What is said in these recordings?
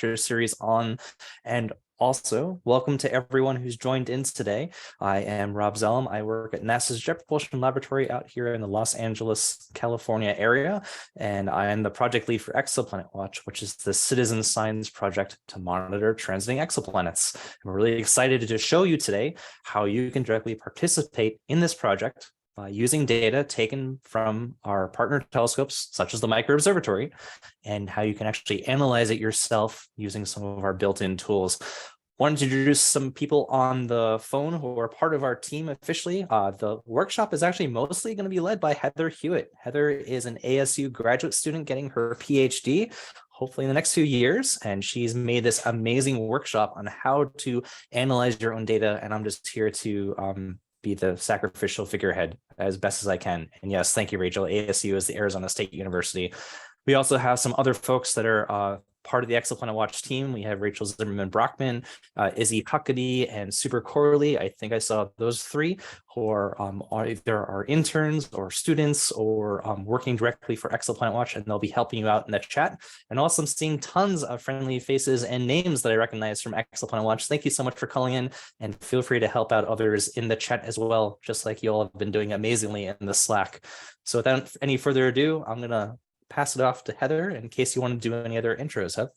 lecture series on. And also, welcome to everyone who's joined in today. I am Rob Zellem. I work at NASA's Jet Propulsion Laboratory out here in the Los Angeles, California area, and I am the project lead for Exoplanet Watch, which is the citizen science project to monitor transiting exoplanets. And we're really excited to show you today how you can directly participate in this project by using data taken from our partner telescopes, such as the MicroObservatory, and how you can actually analyze it yourself using some of our built-in tools. Wanted to introduce some people on the phone who are part of our team officially. The workshop is actually mostly going to be led by Heather Hewitt. Heather is an ASU graduate student getting her PhD, hopefully in the next few years, and she's made this amazing workshop on how to analyze your own data, and I'm just here to be the sacrificial figurehead as best as I can. And yes, thank you, Rachel. ASU is the Arizona State University. We also have some other folks that are part of the Exoplanet Watch team. We have Rachel Zimmerman-Brockman, Izzy Huckabee, and Super Corley. I think I saw those three who are either our interns or students or working directly for Exoplanet Watch, and they'll be helping you out in the chat. And also I'm seeing tons of friendly faces and names that I recognize from Exoplanet Watch. Thank you so much for calling in, and feel free to help out others in the chat as well, just like you all have been doing amazingly in the Slack. So without any further ado, I'm going to pass it off to Heather in case you want to do any other intros. Heather?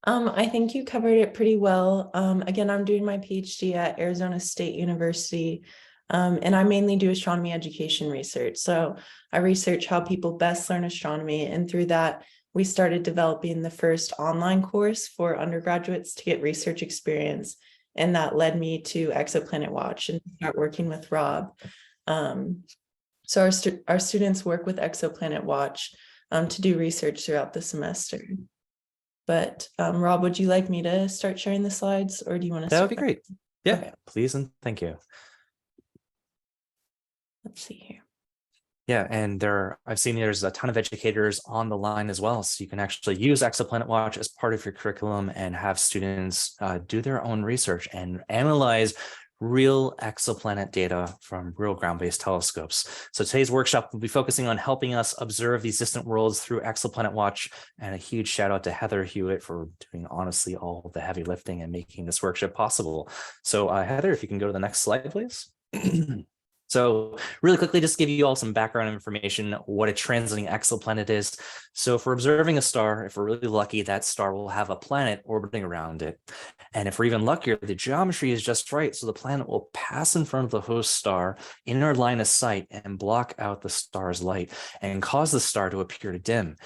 I think you covered it pretty well. Again, I'm doing my PhD at Arizona State University, and I mainly do astronomy education research. So I research how people best learn astronomy, and through that, we started developing the first online course for undergraduates to get research experience, and that led me to Exoplanet Watch and start working with Rob. So our students work with Exoplanet Watch to do research throughout the semester. But Rob, would you like me to start sharing the slides, or do you want to? That would be great. Yeah, okay. Please and thank you. Let's see here. Yeah, and I've seen there's a ton of educators on the line as well, so you can actually use Exoplanet Watch as part of your curriculum and have students do their own research and analyze real exoplanet data from real ground-based telescopes. So today's workshop will be focusing on helping us observe these distant worlds through Exoplanet Watch, and a huge shout out to Heather Hewitt for doing honestly all the heavy lifting and making this workshop possible. So Heather, if you can go to the next slide, please. So really quickly, just give you all some background information, what a transiting exoplanet is. So if we're observing a star, if we're really lucky, that star will have a planet orbiting around it. And if we're even luckier, the geometry is just right. So the planet will pass in front of the host star in our line of sight and block out the star's light and cause the star to appear to dim.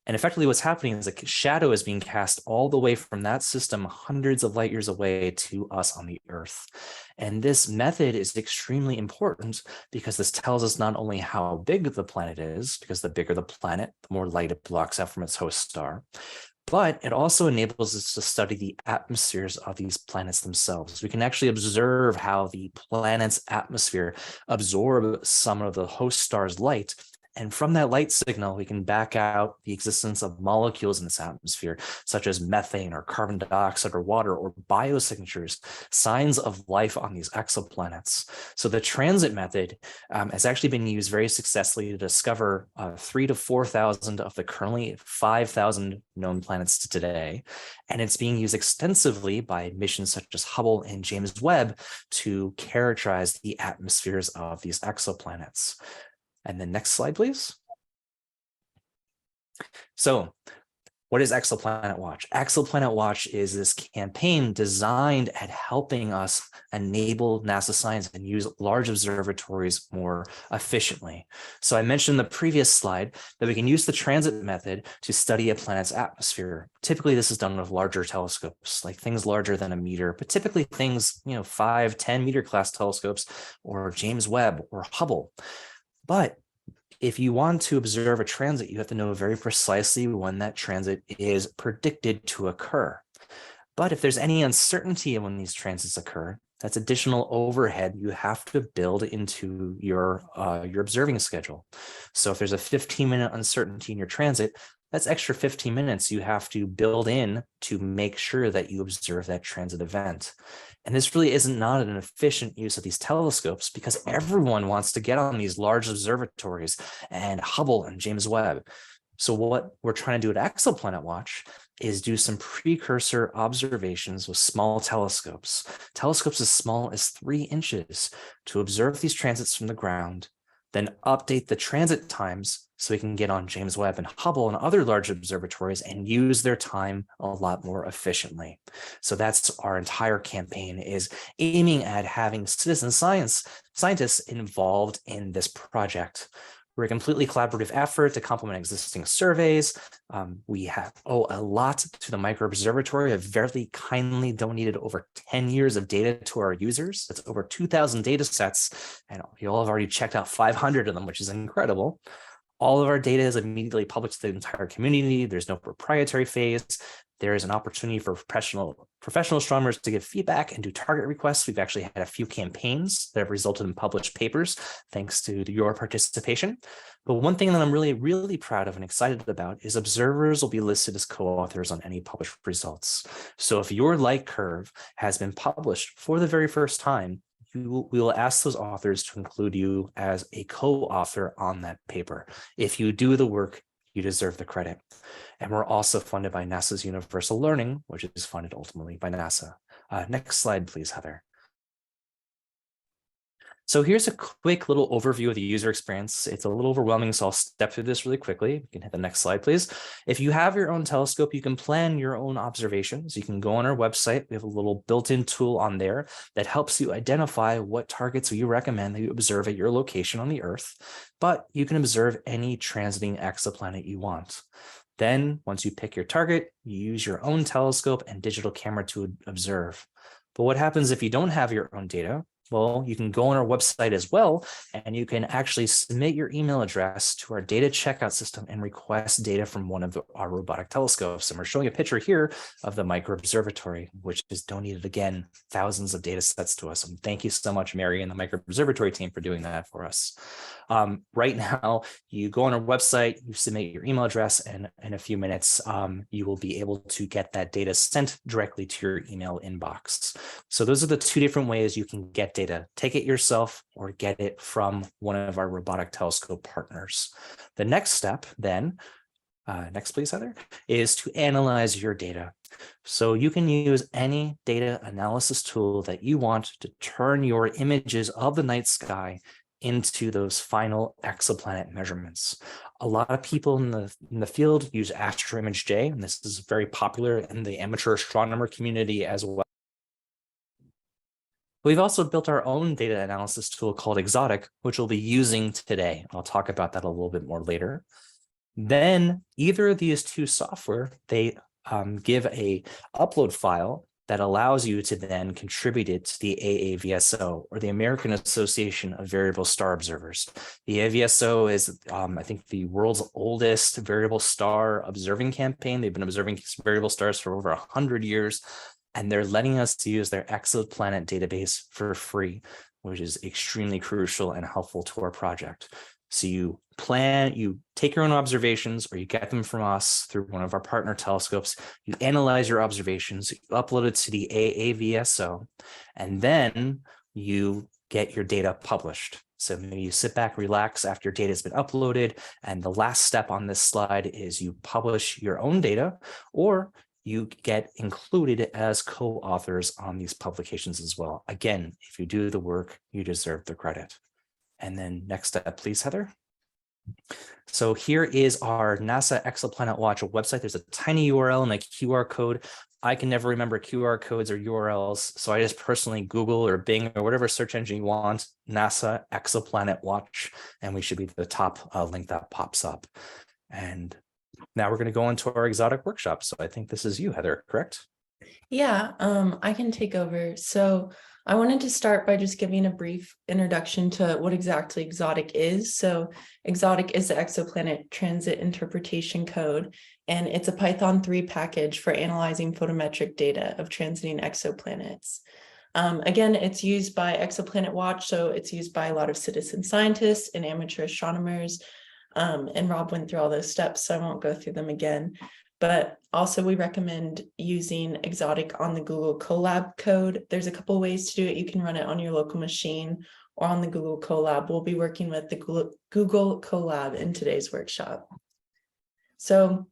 And effectively what's happening is a shadow is being cast all the way from that system hundreds of light years away to us on the Earth. And this method is extremely important because this tells us not only how big the planet is, because the bigger the planet, the more light it blocks out from its host star, but it also enables us to study the atmospheres of these planets themselves. We can actually observe how the planet's atmosphere absorbs some of the host star's light. And from that light signal, we can back out the existence of molecules in its atmosphere, such as methane or carbon dioxide or water or biosignatures, signs of life on these exoplanets. So the transit method has actually been used very successfully to discover 3,000 to 4,000 of the currently 5,000 known planets to today. And it's being used extensively by missions such as Hubble and James Webb to characterize the atmospheres of these exoplanets. And then next slide, please. So what is Exoplanet Watch? Exoplanet Watch is this campaign designed at helping us enable NASA science and use large observatories more efficiently. So I mentioned in the previous slide that we can use the transit method to study a planet's atmosphere. Typically, this is done with larger telescopes, like things larger than a meter, but typically things, 5, 10 meter class telescopes, or James Webb or Hubble. But if you want to observe a transit, you have to know very precisely when that transit is predicted to occur. But if there's any uncertainty when these transits occur, that's additional overhead you have to build into your observing schedule. So if there's a 15-minute uncertainty in your transit, that's extra 15 minutes you have to build in to make sure that you observe that transit event. And this really isn't not an efficient use of these telescopes because everyone wants to get on these large observatories and Hubble and James Webb. So what we're trying to do at Exoplanet Watch is do some precursor observations with small telescopes, telescopes as small as 3 inches, to observe these transits from the ground, then update the transit times so we can get on James Webb and Hubble and other large observatories and use their time a lot more efficiently. So that's our entire campaign, is aiming at having citizen scientists involved in this project. We're a completely collaborative effort to complement existing surveys. We owe a lot to the MicroObservatory. Have very kindly donated over 10 years of data to our users. That's over 2,000 data sets, and you all have already checked out 500 of them, which is incredible. All of our data is immediately public to the entire community. There's no proprietary phase. There is an opportunity for professional astronomers to give feedback and do target requests. We've actually had a few campaigns that have resulted in published papers, thanks to your participation. But one thing that I'm really, really proud of and excited about is observers will be listed as co-authors on any published results. So if your light curve has been published for the very first time, we will ask those authors to include you as a co-author on that paper. If you do the work, you deserve the credit. And we're also funded by NASA's Universal Learning, which is funded ultimately by NASA. Next slide, please, Heather. So here's a quick little overview of the user experience. It's a little overwhelming, so I'll step through this really quickly. You can hit the next slide, please. If you have your own telescope, you can plan your own observations. You can go on our website. We have a little built-in tool on there that helps you identify what targets we recommend that you observe at your location on the Earth, but you can observe any transiting exoplanet you want. Then, once you pick your target, you use your own telescope and digital camera to observe. But what happens if you don't have your own data? Well, you can go on our website as well, and you can actually submit your email address to our data checkout system and request data from one of our robotic telescopes. And we're showing a picture here of the MicroObservatory, which has donated, again, thousands of data sets to us. And thank you so much, Mary, and the MicroObservatory team for doing that for us. Right now, you go on our website, you submit your email address, and in a few minutes, you will be able to get that data sent directly to your email inbox. So those are the 2 different ways you can get data. Take it yourself or get it from one of our robotic telescope partners. The next step then, next please, Heather, is to analyze your data. So you can use any data analysis tool that you want to turn your images of the night sky into those final exoplanet measurements. A lot of people in the field use AstroImage-J, and this is very popular in the amateur astronomer community as well. We've also built our own data analysis tool called Exotic, which we'll be using today. I'll talk about that a little bit more later. Then either of these 2 software, they give a upload file that allows you to then contribute it to the AAVSO, or the American Association of Variable Star Observers. The AVSO is, I think, the world's oldest variable star observing campaign. They've been observing variable stars for over 100 years. And they're letting us use their exoplanet database for free, which is extremely crucial and helpful to our project. So you take your own observations, or you get them from us through one of our partner telescopes. You analyze your observations, you upload it to the AAVSO, and then you get your data published. So maybe you sit back, relax after your data has been uploaded. And the last step on this slide is you publish your own data, or you get included as co-authors on these publications as well. Again, if you do the work, you deserve the credit. And then next step, please, Heather. So here is our NASA Exoplanet Watch website. There's a tiny URL and a QR code. I can never remember QR codes or URLs, so I just personally Google or Bing or whatever search engine you want, NASA Exoplanet Watch, and we should be the top link that pops up. And now we're going to go into our exotic workshop. So I think this is you, Heather, correct? Yeah, I can take over. So I wanted to start by just giving a brief introduction to what exactly exotic is. So exotic is the Exoplanet Transit Interpretation Code, and it's a Python 3 package for analyzing photometric data of transiting exoplanets. Again, it's used by Exoplanet Watch, so it's used by a lot of citizen scientists and amateur astronomers. And Rob went through all those steps, so I won't go through them again. But also we recommend using Exotic on the Google Colab code. There's a couple ways to do it. You can run it on your local machine or on the Google Colab. We'll be working with the Google Colab in today's workshop. So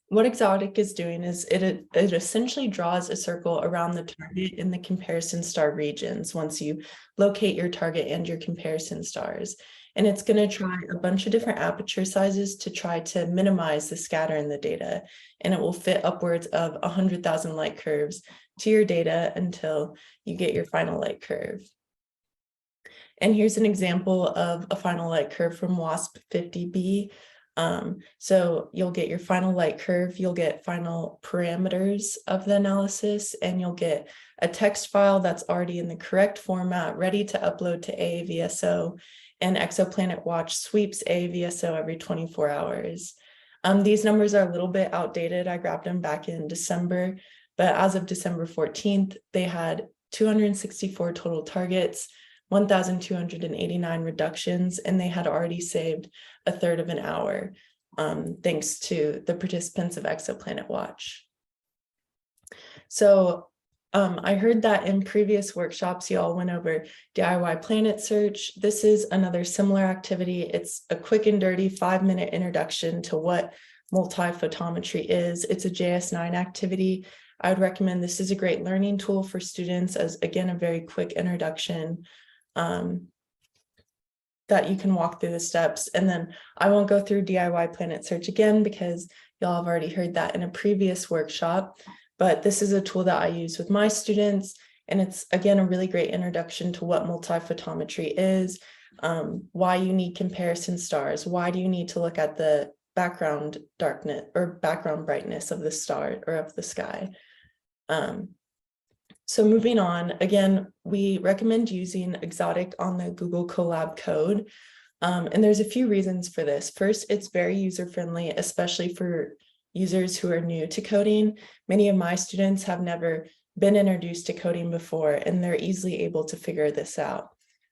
what Exotic is doing is it essentially draws a circle around the target in the comparison star regions once you locate your target and your comparison stars. And it's going to try a bunch of different aperture sizes to try to minimize the scatter in the data. And it will fit upwards of 100,000 light curves to your data until you get your final light curve. And here's an example of a final light curve from WASP 50b. So you'll get your final light curve, you'll get final parameters of the analysis, and you'll get a text file that's already in the correct format, ready to upload to AAVSO, and Exoplanet Watch sweeps AAVSO every 24 hours. These numbers are a little bit outdated. I grabbed them back in December, but as of December 14th, they had 264 total targets, 1,289 reductions, and they had already saved a third of an hour, thanks to the participants of Exoplanet Watch. So I heard that in previous workshops, you all went over DIY Planet Search. This is another similar activity. It's a quick and dirty 5-minute introduction to what multiphotometry is. It's a JS9 activity. I would recommend this is a great learning tool for students as, again, a very quick introduction that you can walk through the steps. And then I won't go through DIY Planet Search again because y'all have already heard that in a previous workshop, but this is a tool that I use with my students. And it's, again, a really great introduction to what multiphotometry is, why you need comparison stars, why do you need to look at the background darkness or background brightness of the star or of the sky. So moving on, again, we recommend using Exotic on the Google Colab code. And there's a few reasons for this. First, it's very user-friendly, especially for users who are new to coding. Many of my students have never been introduced to coding before, and they're easily able to figure this out.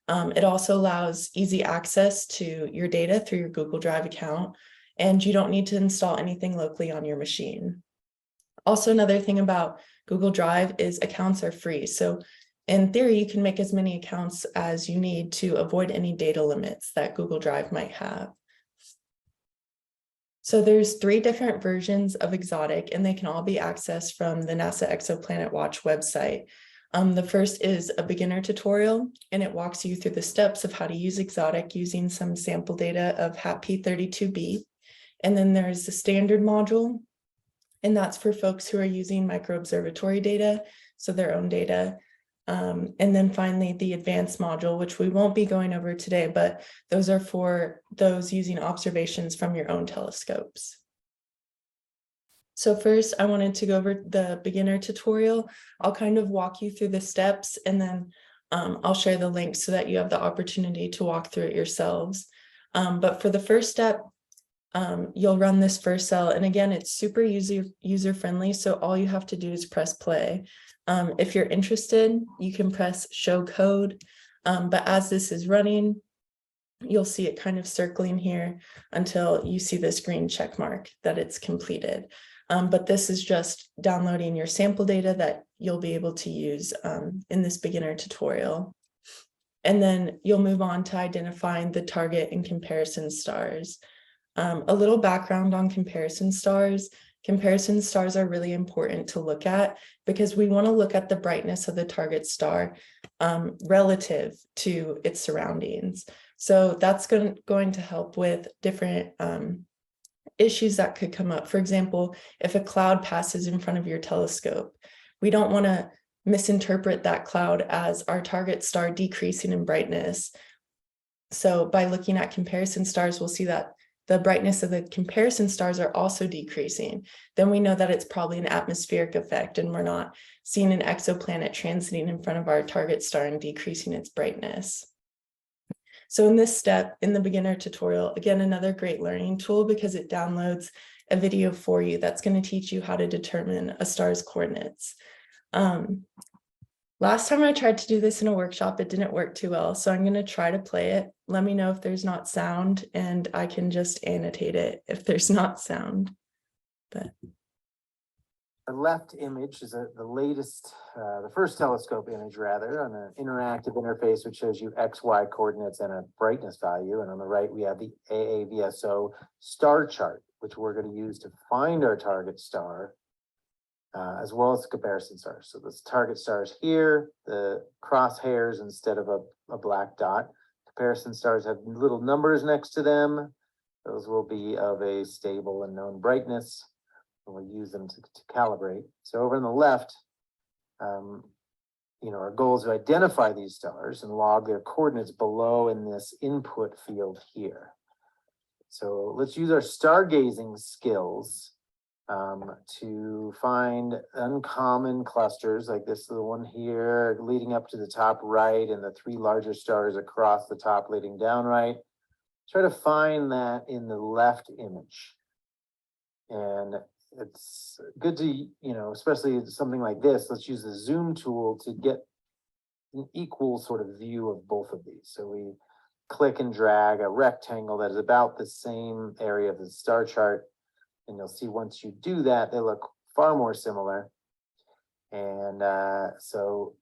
It also allows easy access to your data through your Google Drive account, and you don't need to install anything locally on your machine. Also, another thing about Google Drive is accounts are free. So in theory, you can make as many accounts as you need to avoid any data limits that Google Drive might have. So there's 3 different versions of Exotic, and they can all be accessed from the NASA Exoplanet Watch website. The first is a beginner tutorial, and it walks you through the steps of how to use Exotic using some sample data of HAP-P32b. And then there's the standard module, and that's for folks who are using MicroObservatory data, so their own data. And then finally, the advanced module, which we won't be going over today, but those are for those using observations from your own telescopes. So first, I wanted to go over the beginner tutorial. I'll kind of walk you through the steps, and then I'll share the links so that you have the opportunity to walk through it yourselves. But for the first step, you'll run this first cell, and again, it's super user-friendly, so all you have to do is press play. If you're interested, you can press show code, but as this is running, you'll see it kind of circling here until you see this green check mark that it's completed. But this is just downloading your sample data that you'll be able to use in this beginner tutorial. And then you'll move on to identifying the target and comparison stars. A little background on comparison stars. Comparison stars are really important to look at because we want to look at the brightness of the target star relative to its surroundings. So that's going to help with different issues that could come up. For example, if a cloud passes in front of your telescope, we don't want to misinterpret that cloud as our target star decreasing in brightness. So by looking at comparison stars, we'll see that the brightness of the comparison stars are also decreasing. Then we know that it's probably an atmospheric effect and we're not seeing an exoplanet transiting in front of our target star and decreasing its brightness. So in this step, in the beginner tutorial, again, another great learning tool because it downloads a video for you that's going to teach you how to determine a star's coordinates. Last time I tried to do this in a workshop, it didn't work too well, so I'm going to try to play it. Let me know if there's not sound, and I can just annotate it if there's not sound. But The left image is the latest, the first telescope image rather, on an interactive interface which shows you XY coordinates and a brightness value. And on the right, we have the AAVSO star chart, which we're going to use to find our target star, as well as the comparison stars. So this target star is here, the crosshairs instead of a black dot. Comparison stars have little numbers next to them. Those will be of a stable and known brightness. We'll use them to calibrate. So over on the left, our goal is to identify these stars and log their coordinates below in this input field here. So let's use our stargazing skills to find uncommon clusters like this, the one here leading up to the top right, and the three larger stars across the top leading down right. Try to find that in the left image. And it's good to, especially something like this, let's use the zoom tool to get an equal sort of view of both of these. So we click and drag a rectangle that is about the same area of the star chart. And you'll see once you do that, they look far more similar. And so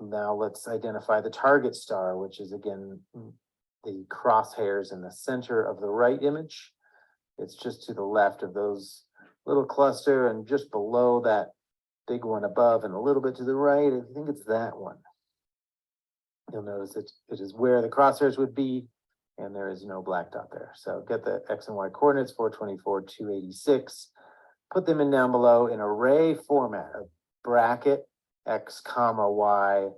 now let's identify the target star, which is again, the crosshairs in the center of the right image. It's just to the left of those little cluster and just below that big one above and a little bit to the right. I think it's that one. You'll notice that it is where the crosshairs would be, and there is no black dot there. So get the X and Y coordinates, 424, 286, put them in down below in array format of bracket, X comma Y,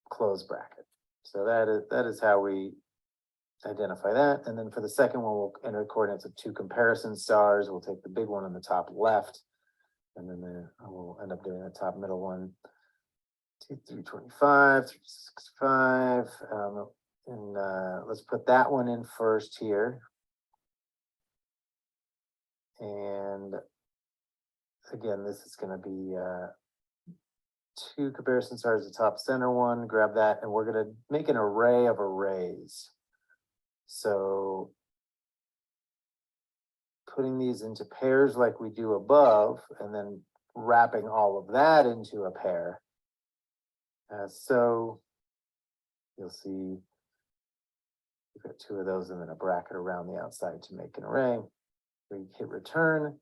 close bracket. So that is how we identify that. And then for the second one, we'll enter coordinates of two comparison stars. We'll take the big one on the top left, and then we'll end up doing the top middle one, 325, 365. Let's put that one in first here. And again, this is going to be two comparison stars, the top center one. Grab that, and we're going to make an array of arrays. So putting these into pairs like we do above, and then wrapping all of that into a pair. So you'll see we've got two of those and then a bracket around the outside to make an array. We hit return,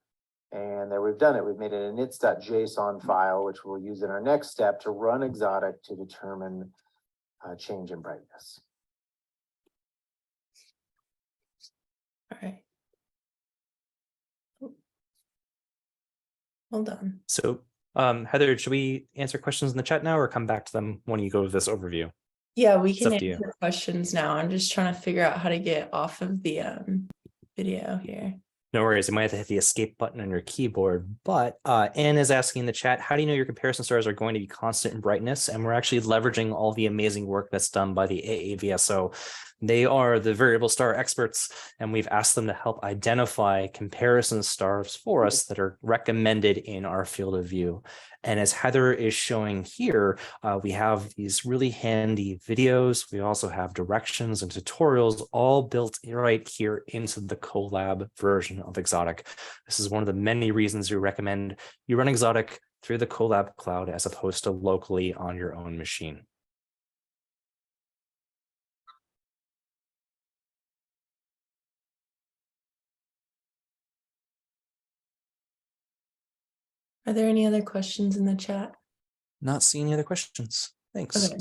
and there we've done it. We've made it an inits.json file, which we'll use in our next step to run Exotic to determine change in brightness. All right. Hold on. So, Heather, should we answer questions in the chat now or come back to them when you go with this overview? Yeah, we can up to you. answer questions now. I'm just trying to figure out how to get off of the video here. No worries. You might have to hit the escape button on your keyboard. But Anne is asking in the chat, how do you know your comparison stars are going to be constant in brightness? And we're actually leveraging all the amazing work that's done by the AAVSO. They are the variable star experts, and we've asked them to help identify comparison stars for us that are recommended in our field of view. And as Heather is showing here, we have these really handy videos. We also have directions and tutorials all built right here into the Colab version of Exotic. This is one of the many reasons we recommend you run Exotic through the Colab cloud as opposed to locally on your own machine. Are there any other questions in the chat? Not seeing any other questions. Thanks. Okay.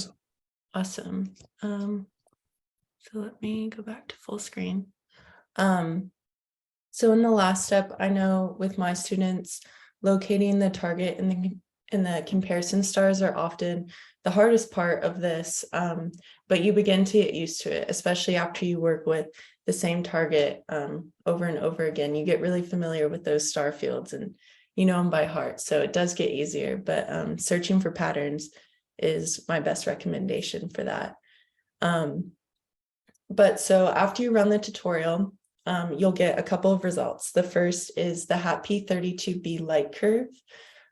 Awesome. So let me go back to full screen. So in the last step, I know with my students, locating the target and the comparison stars are often the hardest part of this, but you begin to get used to it, especially after you work with the same target over and over again. You get really familiar with those star fields and you know them by heart, so it does get easier, but searching for patterns is my best recommendation for that. But so after you run the tutorial, you'll get a couple of results. The first is the HAP32B light curve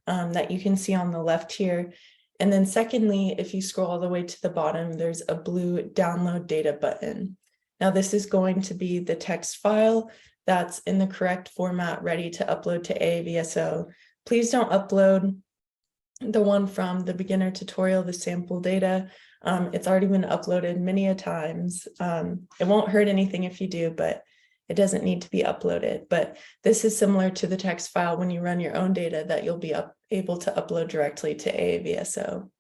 that you can see on the left here. And then secondly, if you scroll all the way to the bottom, there's a blue download data button. Now this is going to be the text file that's in the correct format, ready to upload to AAVSO please don't upload the one from the beginner tutorial, the sample data. It's already been uploaded many a times. It won't hurt anything if you do, but it doesn't need to be uploaded. But this is similar to the text file when you run your own data that you'll be able to upload directly to AAVSO.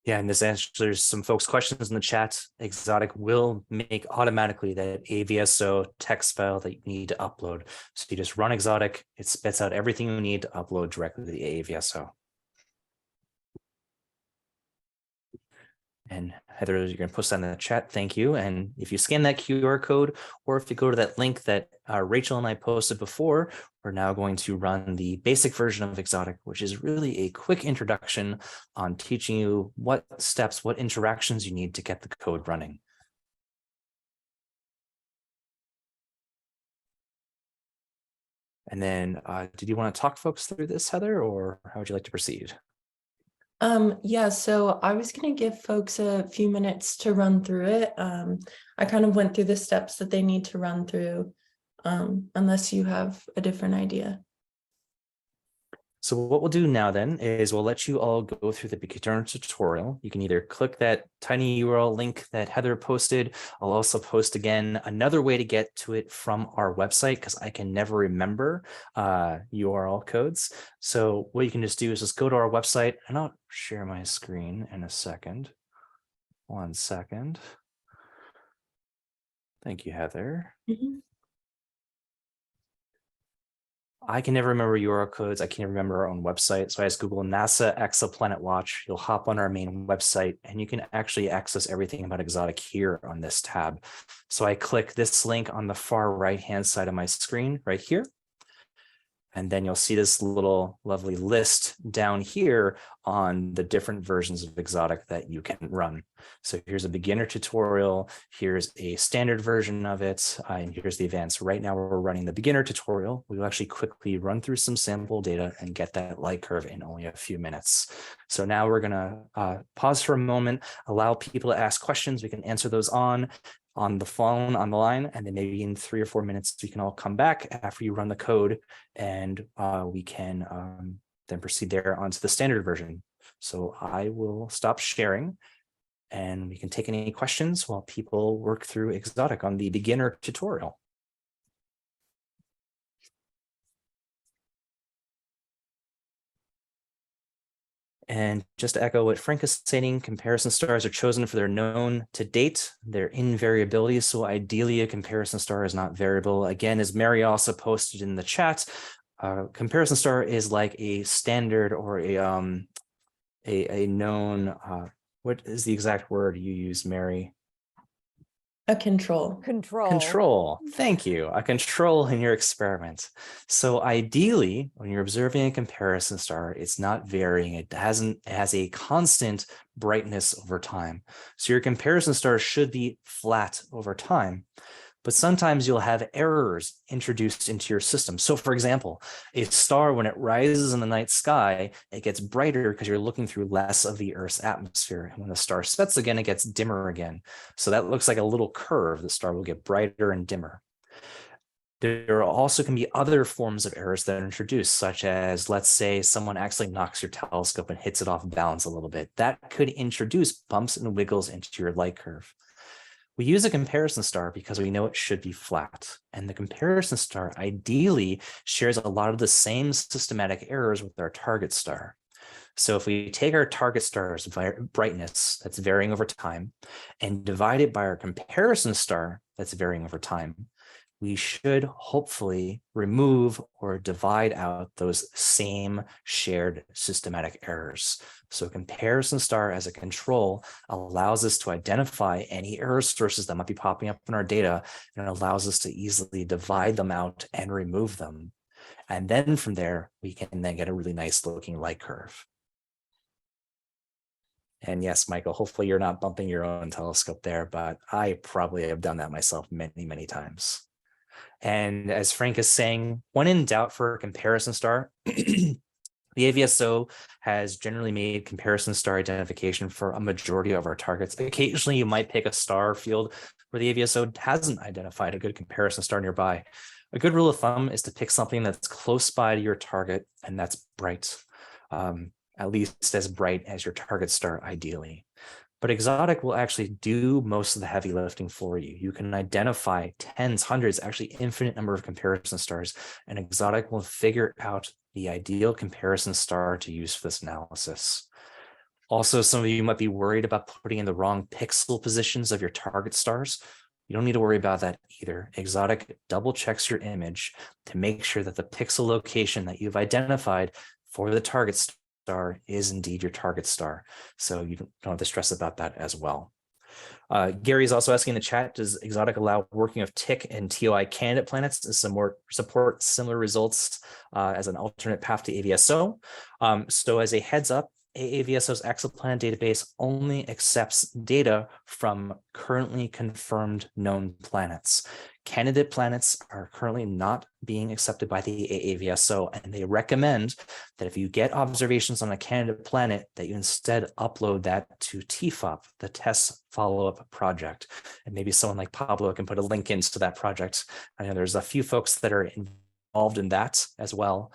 Yeah, and this answers some folks' questions in the chat. Exotic will make automatically that AVSO text file that you need to upload. So you just run Exotic, it spits out everything you need to upload directly to the AVSO. And Heather, you're going to post that in the chat. Thank you. And if you scan that QR code, or if you go to that link that Rachel and I posted before, we're now going to run the basic version of Exotic, which is really a quick introduction on teaching you what steps, what interactions you need to get the code running. And then did you want to talk folks through this, Heather, or how would you like to proceed? Yeah, so I was going to give folks a few minutes to run through it. I kind of went through the steps that they need to run through, unless you have a different idea. So what we'll do now then is we'll let you all go through the beginner tutorial. You can either click that tiny URL link that Heather posted. I'll also post again another way to get to it from our website because I can never remember URL codes. So what you can just do is just go to our website, and I'll share my screen in a second. 1 second. Thank you, Heather. Mm-hmm. I can never remember URL codes. I can't remember our own website. So I just Google NASA Exoplanet Watch. You'll hop on our main website and you can actually access everything about Exotic here on this tab. So I click this link on the far right-hand side of my screen right here. And then you'll see this little lovely list down here on the different versions of Exotic that you can run. So here's a beginner tutorial, here's a standard version of it, and here's the advanced. Right now we're running the beginner tutorial. We'll actually quickly run through some sample data and get that light curve in only a few minutes. So now we're gonna pause for a moment, allow people to ask questions. We can answer those on the phone, on the line, and then maybe in 3 or 4 minutes, we can all come back after you run the code and we can then proceed there onto the standard version. So I will stop sharing and we can take any questions while people work through Exotic on the beginner tutorial. And just to echo what Frank is saying, comparison stars are chosen for their known to date, their invariability. So ideally, a comparison star is not variable. Again, as Mary also posted in the chat, comparison star is like a standard or a known, what is the exact word you use, Mary? A control. Control. Thank you. A control in your experiment. So ideally, when you're observing a comparison star, it's not varying. It has a constant brightness over time. So your comparison star should be flat over time. But sometimes you'll have errors introduced into your system. So for example, a star, when it rises in the night sky, it gets brighter because you're looking through less of the Earth's atmosphere. And when the star sets again, it gets dimmer again. So that looks like a little curve. The star will get brighter and dimmer. There also can be other forms of errors that are introduced, such as, let's say someone accidentally knocks your telescope and hits it off balance a little bit. That could introduce bumps and wiggles into your light curve. We use a comparison star because we know it should be flat, and the comparison star ideally shares a lot of the same systematic errors with our target star. So if we take our target star's brightness that's varying over time and divide it by our comparison star that's varying over time, we should hopefully remove or divide out those same shared systematic errors. So comparison star as a control allows us to identify any error sources that might be popping up in our data, and it allows us to easily divide them out and remove them. And then from there, we can then get a really nice looking light curve. And yes, Michael, hopefully you're not bumping your own telescope there, but I probably have done that myself many, many times. And as Frank is saying, when in doubt for a comparison star, the AVSO has generally made comparison star identification for a majority of our targets. Occasionally, you might pick a star field where the AVSO hasn't identified a good comparison star nearby. A good rule of thumb is to pick something that's close by to your target and that's bright, at least as bright as your target star ideally. But Exotic will actually do most of the heavy lifting for you. You can identify tens, hundreds, actually infinite number of comparison stars, and Exotic will figure out the ideal comparison star to use for this analysis. Also, some of you might be worried about putting in the wrong pixel positions of your target stars. You don't need to worry about that either. Exotic double checks your image to make sure that the pixel location that you've identified for the target star is indeed your target star. So you don't have to stress about that as well. Gary is also asking in the chat, does Exotic allow working of TIC and TOI candidate planets to support similar results as an alternate path to AVSO? So as a heads up, AAVSO's exoplanet database only accepts data from currently confirmed known planets. Candidate planets are currently not being accepted by the AAVSO, and they recommend that if you get observations on a candidate planet, that you instead upload that to TFOP, the Test Follow-Up Project. And maybe someone like Pablo can put a link into that project. I know there's a few folks that are involved in that as well.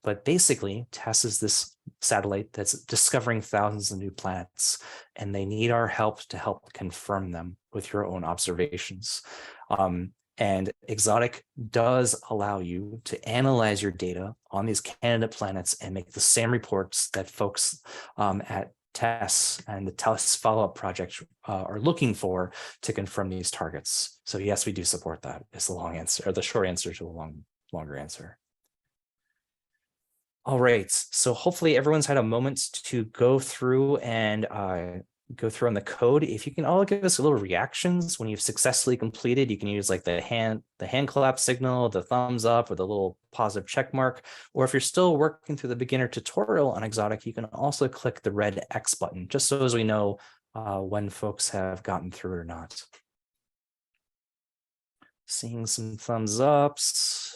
But basically, TESS is this satellite that's discovering thousands of new planets, and they need our help to help confirm them with your own observations. And Exotic does allow you to analyze your data on these candidate planets and make the same reports that folks at TESS and the TESS Follow-Up Project are looking for to confirm these targets. So yes, we do support that. Is the long answer, or the short answer to the longer answer. All right, so hopefully everyone's had a moment to go through and go through on the code. If you can all give us little reactions when you've successfully completed, you can use like the hand clap signal, the thumbs up, or the little positive check mark. Or if you're still working through the beginner tutorial on Exotic, you can also click the red X button, just so as we know when folks have gotten through it or not. Seeing some thumbs ups.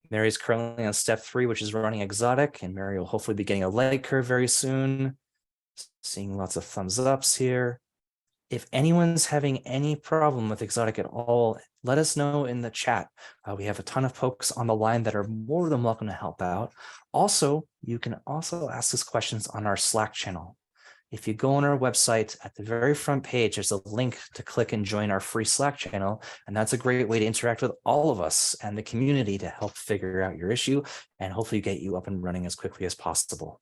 Mary's currently on step 3, which is running Exotic, and Mary will hopefully be getting a light curve very soon. Seeing lots of thumbs ups here. If anyone's having any problem with Exotic at all, let us know in the chat. We have a ton of folks on the line that are more than welcome to help out. Also, you can also ask us questions on our Slack channel. If you go on our website, at the very front page, there's a link to click and join our free Slack channel. And that's a great way to interact with all of us and the community to help figure out your issue and hopefully get you up and running as quickly as possible.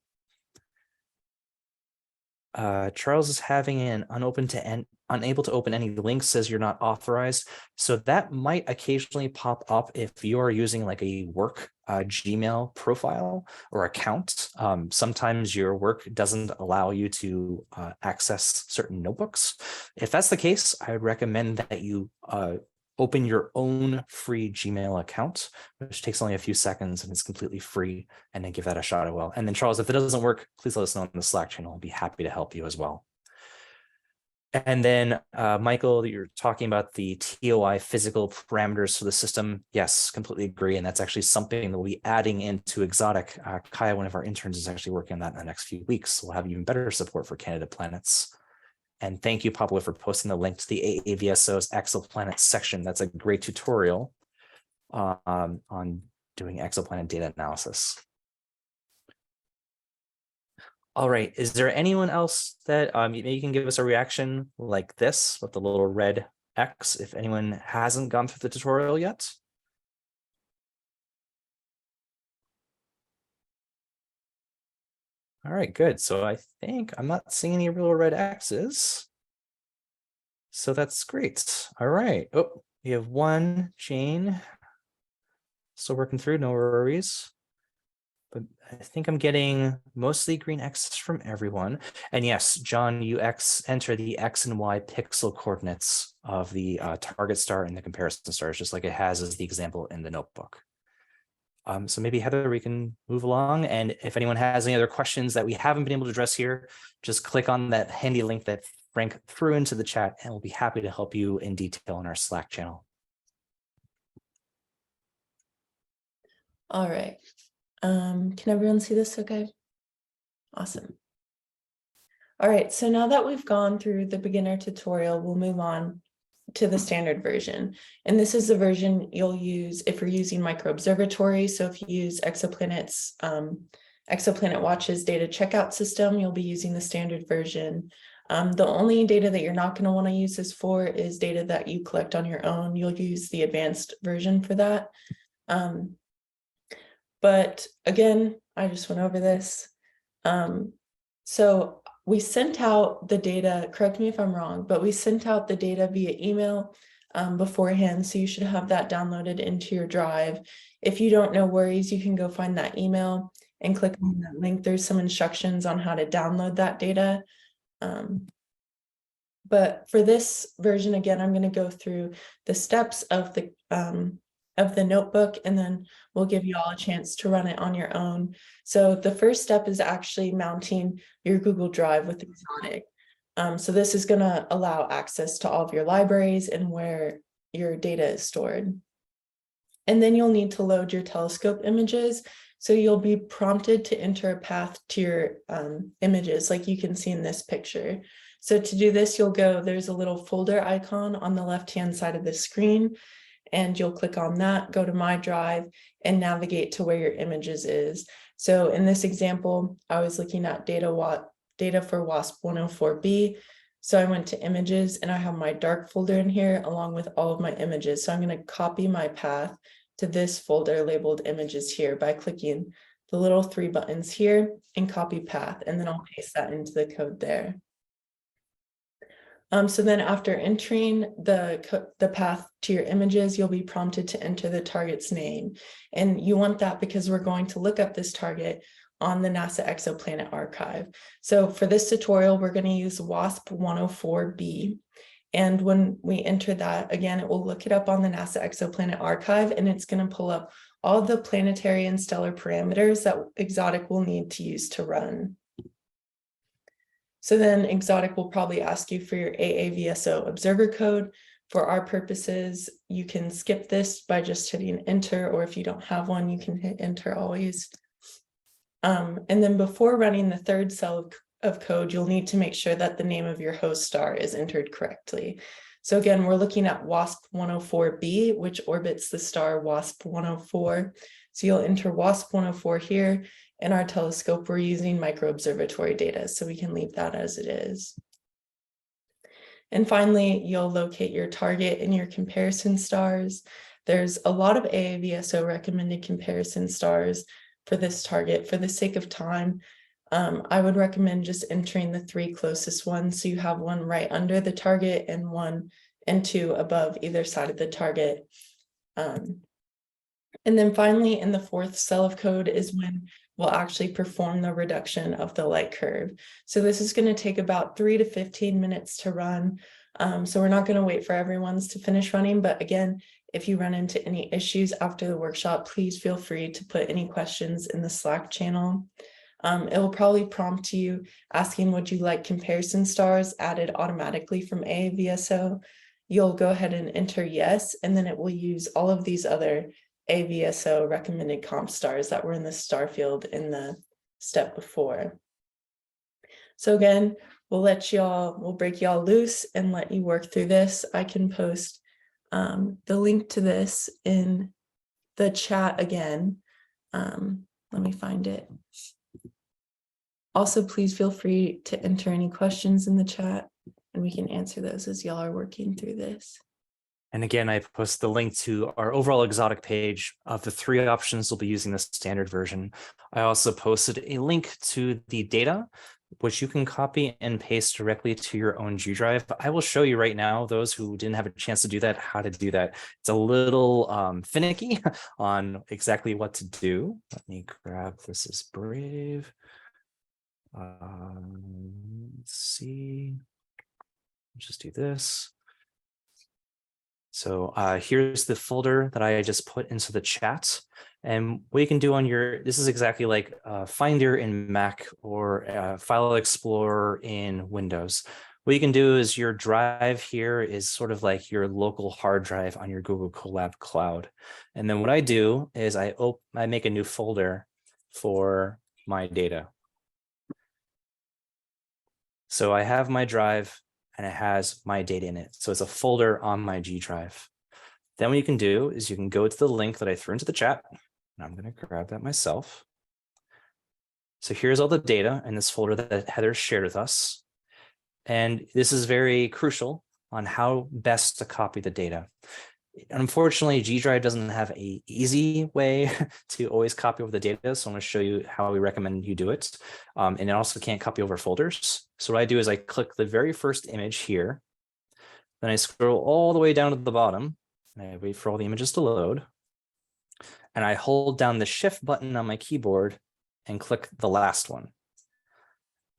Charles is having an unable to open any links, says you're not authorized. So that might occasionally pop up if you are using like a work Gmail profile or account. Sometimes your work doesn't allow you to access certain notebooks. If that's the case, I would recommend that you open your own free Gmail account, which takes only a few seconds and it's completely free, and then give that a shot as well. And then Charles, if it doesn't work, please let us know on the Slack channel. I'll be happy to help you as well. And then Michael, you're talking about the TOI physical parameters for the system. Yes, completely agree. And that's actually something that we'll be adding into Exotic. Kaya, one of our interns, is actually working on that in the next few weeks. We'll have even better support for candidate planets. And thank you, Pablo, for posting the link to the AAVSO's Exoplanets section. That's a great tutorial on doing exoplanet data analysis. All right, is there anyone else that maybe you can give us a reaction like this with the little red X if anyone hasn't gone through the tutorial yet? All right, good. So I think I'm not seeing any real red X's. So that's great. All right. Oh, we have one, Jane. Still working through, no worries. But I think I'm getting mostly green X's from everyone. And yes, John, you enter the X and Y pixel coordinates of the target star and the comparison stars, just like it has as the example in the notebook. So maybe Heather, we can move along. And if anyone has any other questions that we haven't been able to address here, just click on that handy link that Frank threw into the chat, and we'll be happy to help you in detail on our Slack channel. All right. Can everyone see this okay? Awesome. All right, so now that we've gone through the beginner tutorial, we'll move on to the standard version. And this is the version you'll use if you're using MicroObservatory. So if you use Exoplanet's Exoplanet Watch's data checkout system, you'll be using the standard version. The only data that you're not going to want to use this for is data that you collect on your own. You'll use the advanced version for that. But again, I just went over this. So we sent out the data, correct me if I'm wrong, but we sent out the data via email beforehand. So you should have that downloaded into your drive. If you don't, no worries, you can go find that email and click on that link. There's some instructions on how to download that data. But for this version, again, I'm going to go through the steps of the notebook, and then we'll give you all a chance to run it on your own. So the first step is actually mounting your Google Drive with Exotic. So this is going to allow access to all of your libraries and where your data is stored. And then you'll need to load your telescope images. So you'll be prompted to enter a path to your images, like you can see in this picture. So to do this, there's a little folder icon on the left-hand side of the screen, and you'll click on that, go to My Drive, and navigate to where your images is. So in this example, I was looking at data for WASP 104B. So I went to images, and I have my dark folder in here along with all of my images. So I'm going to copy my path to this folder labeled images here by clicking the little 3 buttons here and copy path, and then I'll paste that into the code there. So then after entering the path to your images, you'll be prompted to enter the target's name. And you want that because we're going to look up this target on the NASA Exoplanet archive. So for this tutorial, we're going to use WASP 104B. And when we enter that, again, it will look it up on the NASA Exoplanet archive, and it's going to pull up all the planetary and stellar parameters that Exotic will need to use to run. So then Exotic will probably ask you for your AAVSO observer code. For our purposes, you can skip this by just hitting enter, or if you don't have one, you can hit enter always. And then before running the third cell of code, you'll need to make sure that the name of your host star is entered correctly. So again, we're looking at WASP 104b, which orbits the star WASP 104. So you'll enter WASP 104 here. In our telescope, we're using MicroObservatory data, so we can leave that as it is. And finally, you'll locate your target and your comparison stars. There's a lot of AAVSO recommended comparison stars for this target. For the sake of time, I would recommend just entering the 3 closest ones. So you have one right under the target and 1 and 2 above either side of the target. And then finally, in the 4th cell of code is when we'll actually perform the reduction of the light curve. So this is going to take about 3 to 15 minutes to run. So we're not going to wait for everyone's to finish running. But again, if you run into any issues after the workshop, please feel free to put any questions in the Slack channel. It will probably prompt you asking, would you like comparison stars added automatically from AAVSO? You'll go ahead and enter yes, and then it will use all of these other AVSO recommended comp stars that were in the star field in the step before. So again, we'll break y'all loose and let you work through this. I can post the link to this in the chat again. Let me find it. Also, please feel free to enter any questions in the chat, and we can answer those as y'all are working through this. And again, I posted the link to our overall Exotic page. Of the 3 options, we'll be using the standard version. I also posted a link to the data, which you can copy and paste directly to your own G drive. I will show you right now, those who didn't have a chance to do that, how to do that. It's a little finicky on exactly what to do. Let me grab this is Brave. Let's see. Just do this. So here's the folder that I just put into the chat. And what you can do on this is exactly like Finder in Mac or File Explorer in Windows. What you can do is your drive here is sort of like your local hard drive on your Google Colab Cloud. And then what I do is I make a new folder for my data. So I have my drive and it has my data in it. So it's a folder on my G drive. Then what you can do is you can go to the link that I threw into the chat, and I'm going to grab that myself. So here's all the data in this folder that Heather shared with us. And this is very crucial on how best to copy the data. Unfortunately, G Drive doesn't have an easy way to always copy over the data. So I'm going to show you how we recommend you do it. And it also can't copy over folders. So what I do is I click the very first image here. Then I scroll all the way down to the bottom. And I wait for all the images to load. And I hold down the Shift button on my keyboard and click the last one.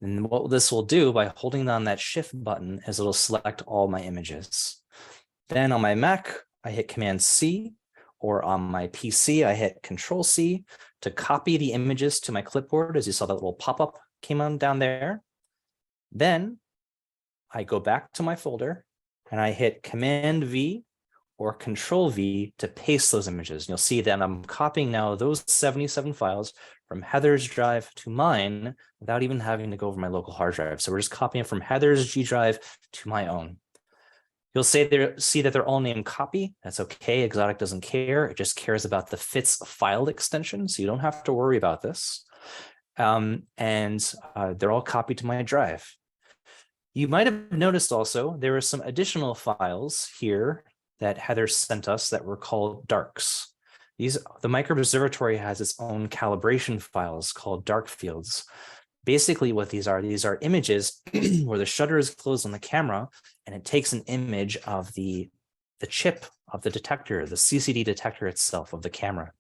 And what this will do by holding down that Shift button is it'll select all my images. Then on my Mac, I hit Command C, or on my PC, I hit Control C to copy the images to my clipboard, as you saw that little pop-up came on down there. Then I go back to my folder and I hit Command V or Control V to paste those images. And you'll see that I'm copying now those 77 files from Heather's drive to mine without even having to go over my local hard drive. So we're just copying from Heather's G drive to my own. You'll see that they're all named copy. That's okay. Exotic doesn't care. It just cares about the FITS file extension. So you don't have to worry about this. They're all copied to my drive. You might have noticed also there were some additional files here that Heather sent us that were called darks. The MicroObservatory has its own calibration files called dark fields. Basically what these are images where the shutter is closed on the camera and it takes an image of the chip of the detector, the CCD detector itself of the camera.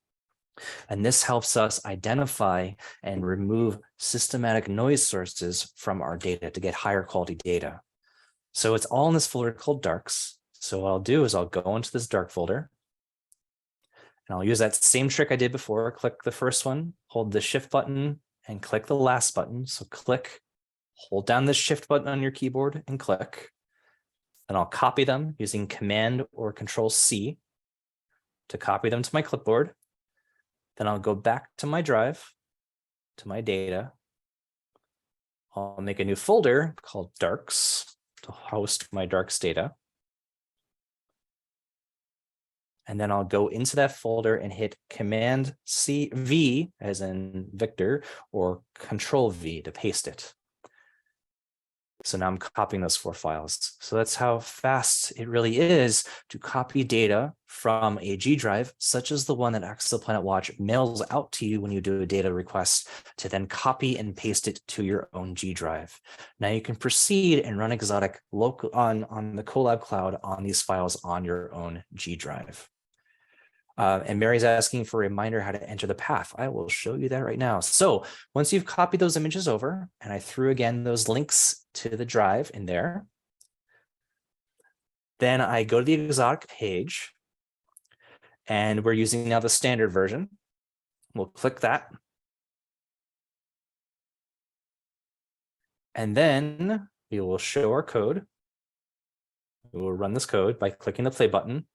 And this helps us identify and remove systematic noise sources from our data to get higher quality data. So it's all in this folder called darks. So what I'll do is I'll go into this dark folder and I'll use that same trick I did before. Click the first one, hold the Shift button and click the last button. So click, hold down the Shift button on your keyboard and click. And I'll copy them using Command or Control C to copy them to my clipboard. Then I'll go back to my drive, to my data. I'll make a new folder called darks to host my darks data. And then I'll go into that folder and hit Command V as in Victor or Control V to paste it. So now I'm copying those 4 files. So that's how fast it really is to copy data from a G drive, such as the one that Exoplanet Watch mails out to you when you do a data request, to then copy and paste it to your own G drive. Now you can proceed and run Exotic local on the Colab Cloud on these files on your own G drive. And Mary's asking for a reminder how to enter the path. I will show you that right now. So once you've copied those images over, and I threw again those links to the drive in there, then I go to the Exotic page, and we're using now the standard version. We'll click that. And then we will show our code. We will run this code by clicking the play button.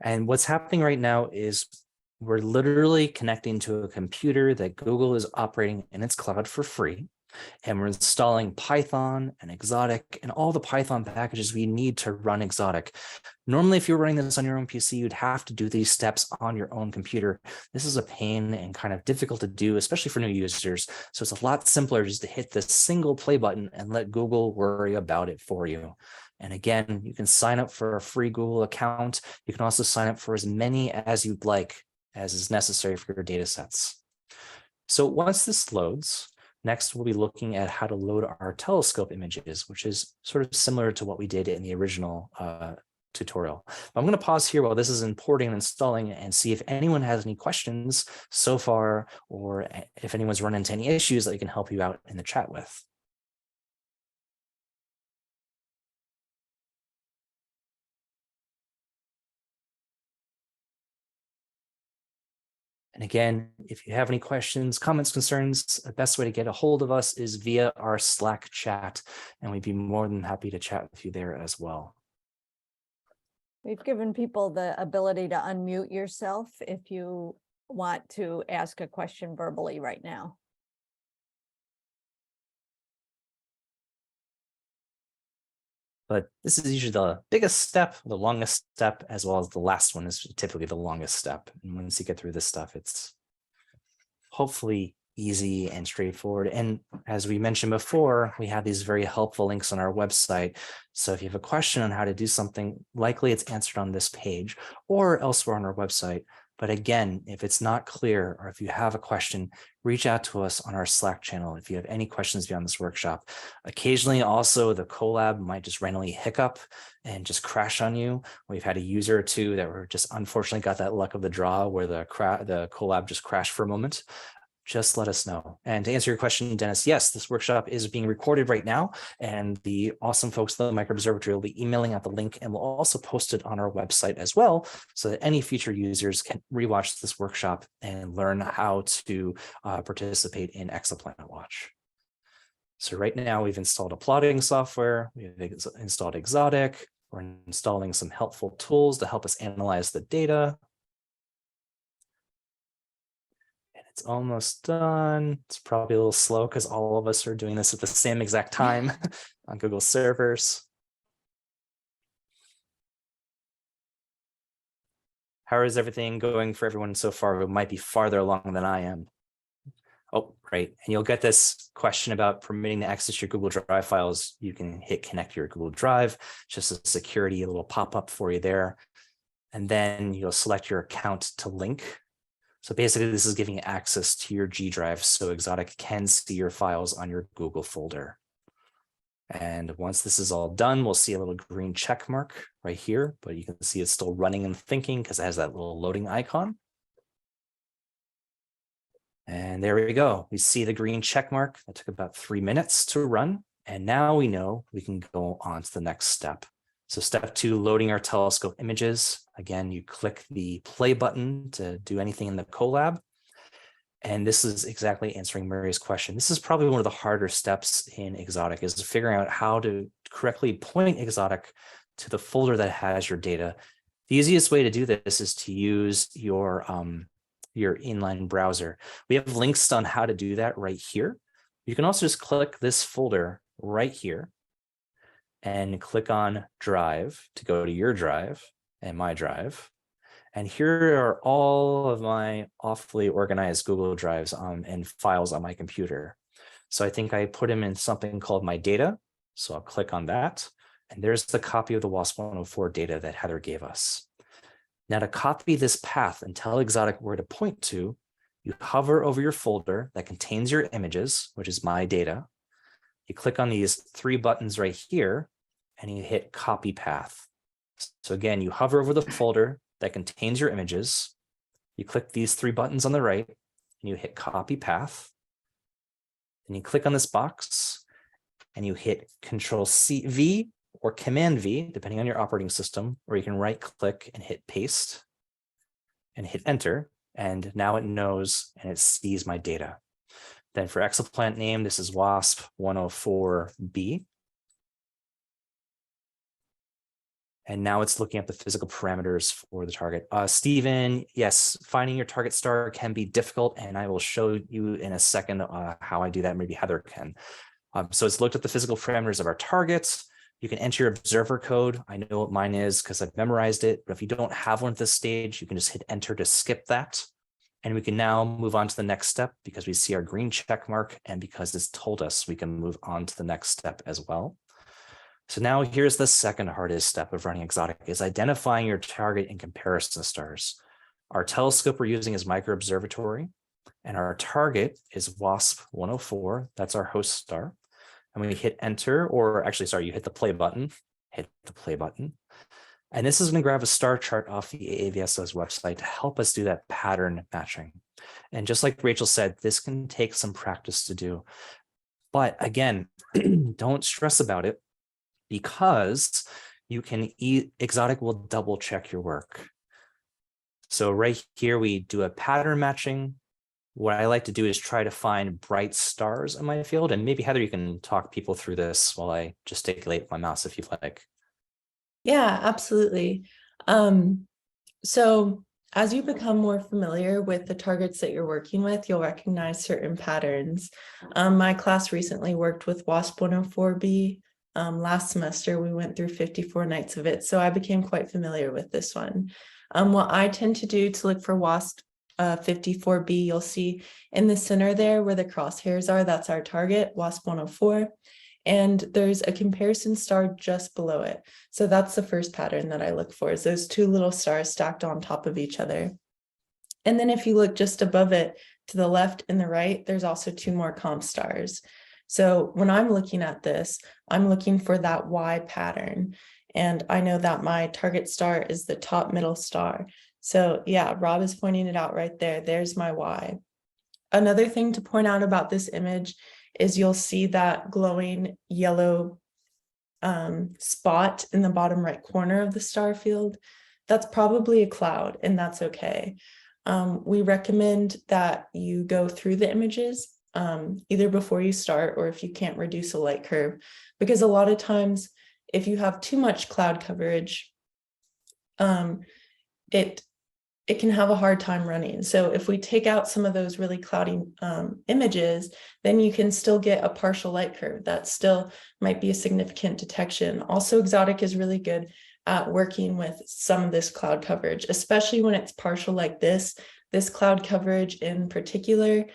And what's happening right now is we're literally connecting to a computer that Google is operating in its cloud for free. And we're installing Python and Exotic and all the Python packages we need to run Exotic. Normally, if you're running this on your own PC, you'd have to do these steps on your own computer. This is a pain and kind of difficult to do, especially for new users. So it's a lot simpler just to hit the single play button and let Google worry about it for you. And again, you can sign up for a free Google account. You can also sign up for as many as you'd like, as is necessary for your data sets. So once this loads, next we'll be looking at how to load our telescope images, which is sort of similar to what we did in the original tutorial. I'm going to pause here while this is importing and installing and see if anyone has any questions so far, or if anyone's run into any issues that we can help you out in the chat with. And again, if you have any questions, comments, concerns, the best way to get a hold of us is via our Slack chat, and we'd be more than happy to chat with you there as well. We've given people the ability to unmute yourself if you want to ask a question verbally right now? But this is usually the biggest step, the longest step, as well as the last one is typically the longest step. And once you get through this stuff, it's hopefully easy and straightforward. And as we mentioned before, we have these very helpful links on our website. So if you have a question on how to do something, likely it's answered on this page or elsewhere on our website. But again, if it's not clear or if you have a question, reach out to us on our Slack channel if you have any questions beyond this workshop. Occasionally also the Colab might just randomly hiccup and just crash on you. We've had a user or two that were just unfortunately got that luck of the draw where the Colab just crashed for a moment. Just let us know. And to answer your question, Dennis, yes, this workshop is being recorded right now, and the awesome folks at the MicroObservatory will be emailing out the link, and we'll also post it on our website as well, so that any future users can rewatch this workshop and learn how to participate in Exoplanet Watch. So right now we've installed a plotting software, we've installed Exotic, we're installing some helpful tools to help us analyze the data. It's almost done. It's probably a little slow because all of us are doing this at the same exact time on Google servers. How is everything going for everyone so far who might be farther along than I am? Oh, right. And you'll get this question about permitting to access your Google Drive files. You can hit connect to your Google Drive, just a security, a little pop-up for you there. And then you'll select your account to link. So basically, this is giving you access to your G drive so Exotic can see your files on your Google folder. And once this is all done, we'll see a little green check mark right here, but you can see it's still running and thinking because it has that little loading icon. And there we go. We see the green check mark. That took about 3 minutes to run. And now we know we can go on to the next step. So step 2, loading our telescope images. Again, you click the play button to do anything in the Colab. And this is exactly answering Mary's question. This is probably one of the harder steps in Exotic, is figuring out how to correctly point Exotic to the folder that has your data. The easiest way to do this is to use your inline browser. We have links on how to do that right here. You can also just click this folder right here and click on Drive to go to your drive and my drive. And here are all of my awfully organized Google Drives and files on my computer. So I think I put them in something called My Data. So I'll click on that. And there's the copy of the WASP 104 data that Heather gave us. Now to copy this path and tell Exotic where to point to, you hover over your folder that contains your images, which is My Data. You click on these 3 buttons right here and you hit copy path. So again, you hover over the folder that contains your images. You click these 3 buttons on the right and you hit copy path. Then you click on this box and you hit Control-V or Command-V, depending on your operating system, or you can right click and hit paste and hit enter. And now it knows and it sees my data. Then for exoplanet name, this is WASP 104b. And now it's looking at the physical parameters for the target. Stephen, yes, finding your target star can be difficult, and I will show you in a second how I do that. Maybe Heather can. So it's looked at the physical parameters of our targets. You can enter your observer code. I know what mine is because I've memorized it, but if you don't have one at this stage, you can just hit enter to skip that. And we can now move on to the next step because we see our green check mark, and because it's told us we can move on to the next step as well. So now here's the second hardest step of running Exotic, is identifying your target in comparison to stars. Our telescope we're using is MicroObservatory, and our target is WASP 104. That's our host star. And when we hit enter, or actually, sorry, you hit the play button, And this is going to grab a star chart off the AAVSO's website to help us do that pattern matching. And just like Rachel said, this can take some practice to do. But again, don't stress about it, because you can Exotic will double check your work. So right here, we do a pattern matching. What I like to do is try to find bright stars in my field. And maybe Heather, you can talk people through this while I gesticulate my mouse if you like. Yeah, absolutely. So as you become more familiar with the targets that you're working with, you'll recognize certain patterns. My class recently worked with WASP 104b. Last semester, we went through 54 nights of it, so I became quite familiar with this one. What I tend to do to look for WASP 54b, you'll see in the center there where the crosshairs are, that's our target, WASP 104. And there's a comparison star just below it. So that's the first pattern that I look for, is those two little stars stacked on top of each other. And then if you look just above it to the left and the right, there's also two more comp stars. So when I'm looking at this, I'm looking for that Y pattern. And I know that my target star is the top middle star. So yeah, Rob is pointing it out right there. There's my Y. Another thing to point out about this image is you'll see that glowing yellow spot in the bottom right corner of the star field. That's probably a cloud, and that's okay. We recommend that you go through the images either before you start, or if you can't, reduce a light curve, because a lot of times if you have too much cloud coverage, it can have a hard time running. So if we take out some of those really cloudy images, then you can still get a partial light curve. That still might be a significant detection. Also, Exotic is really good at working with some of this cloud coverage, especially when it's partial like this. This cloud coverage in particular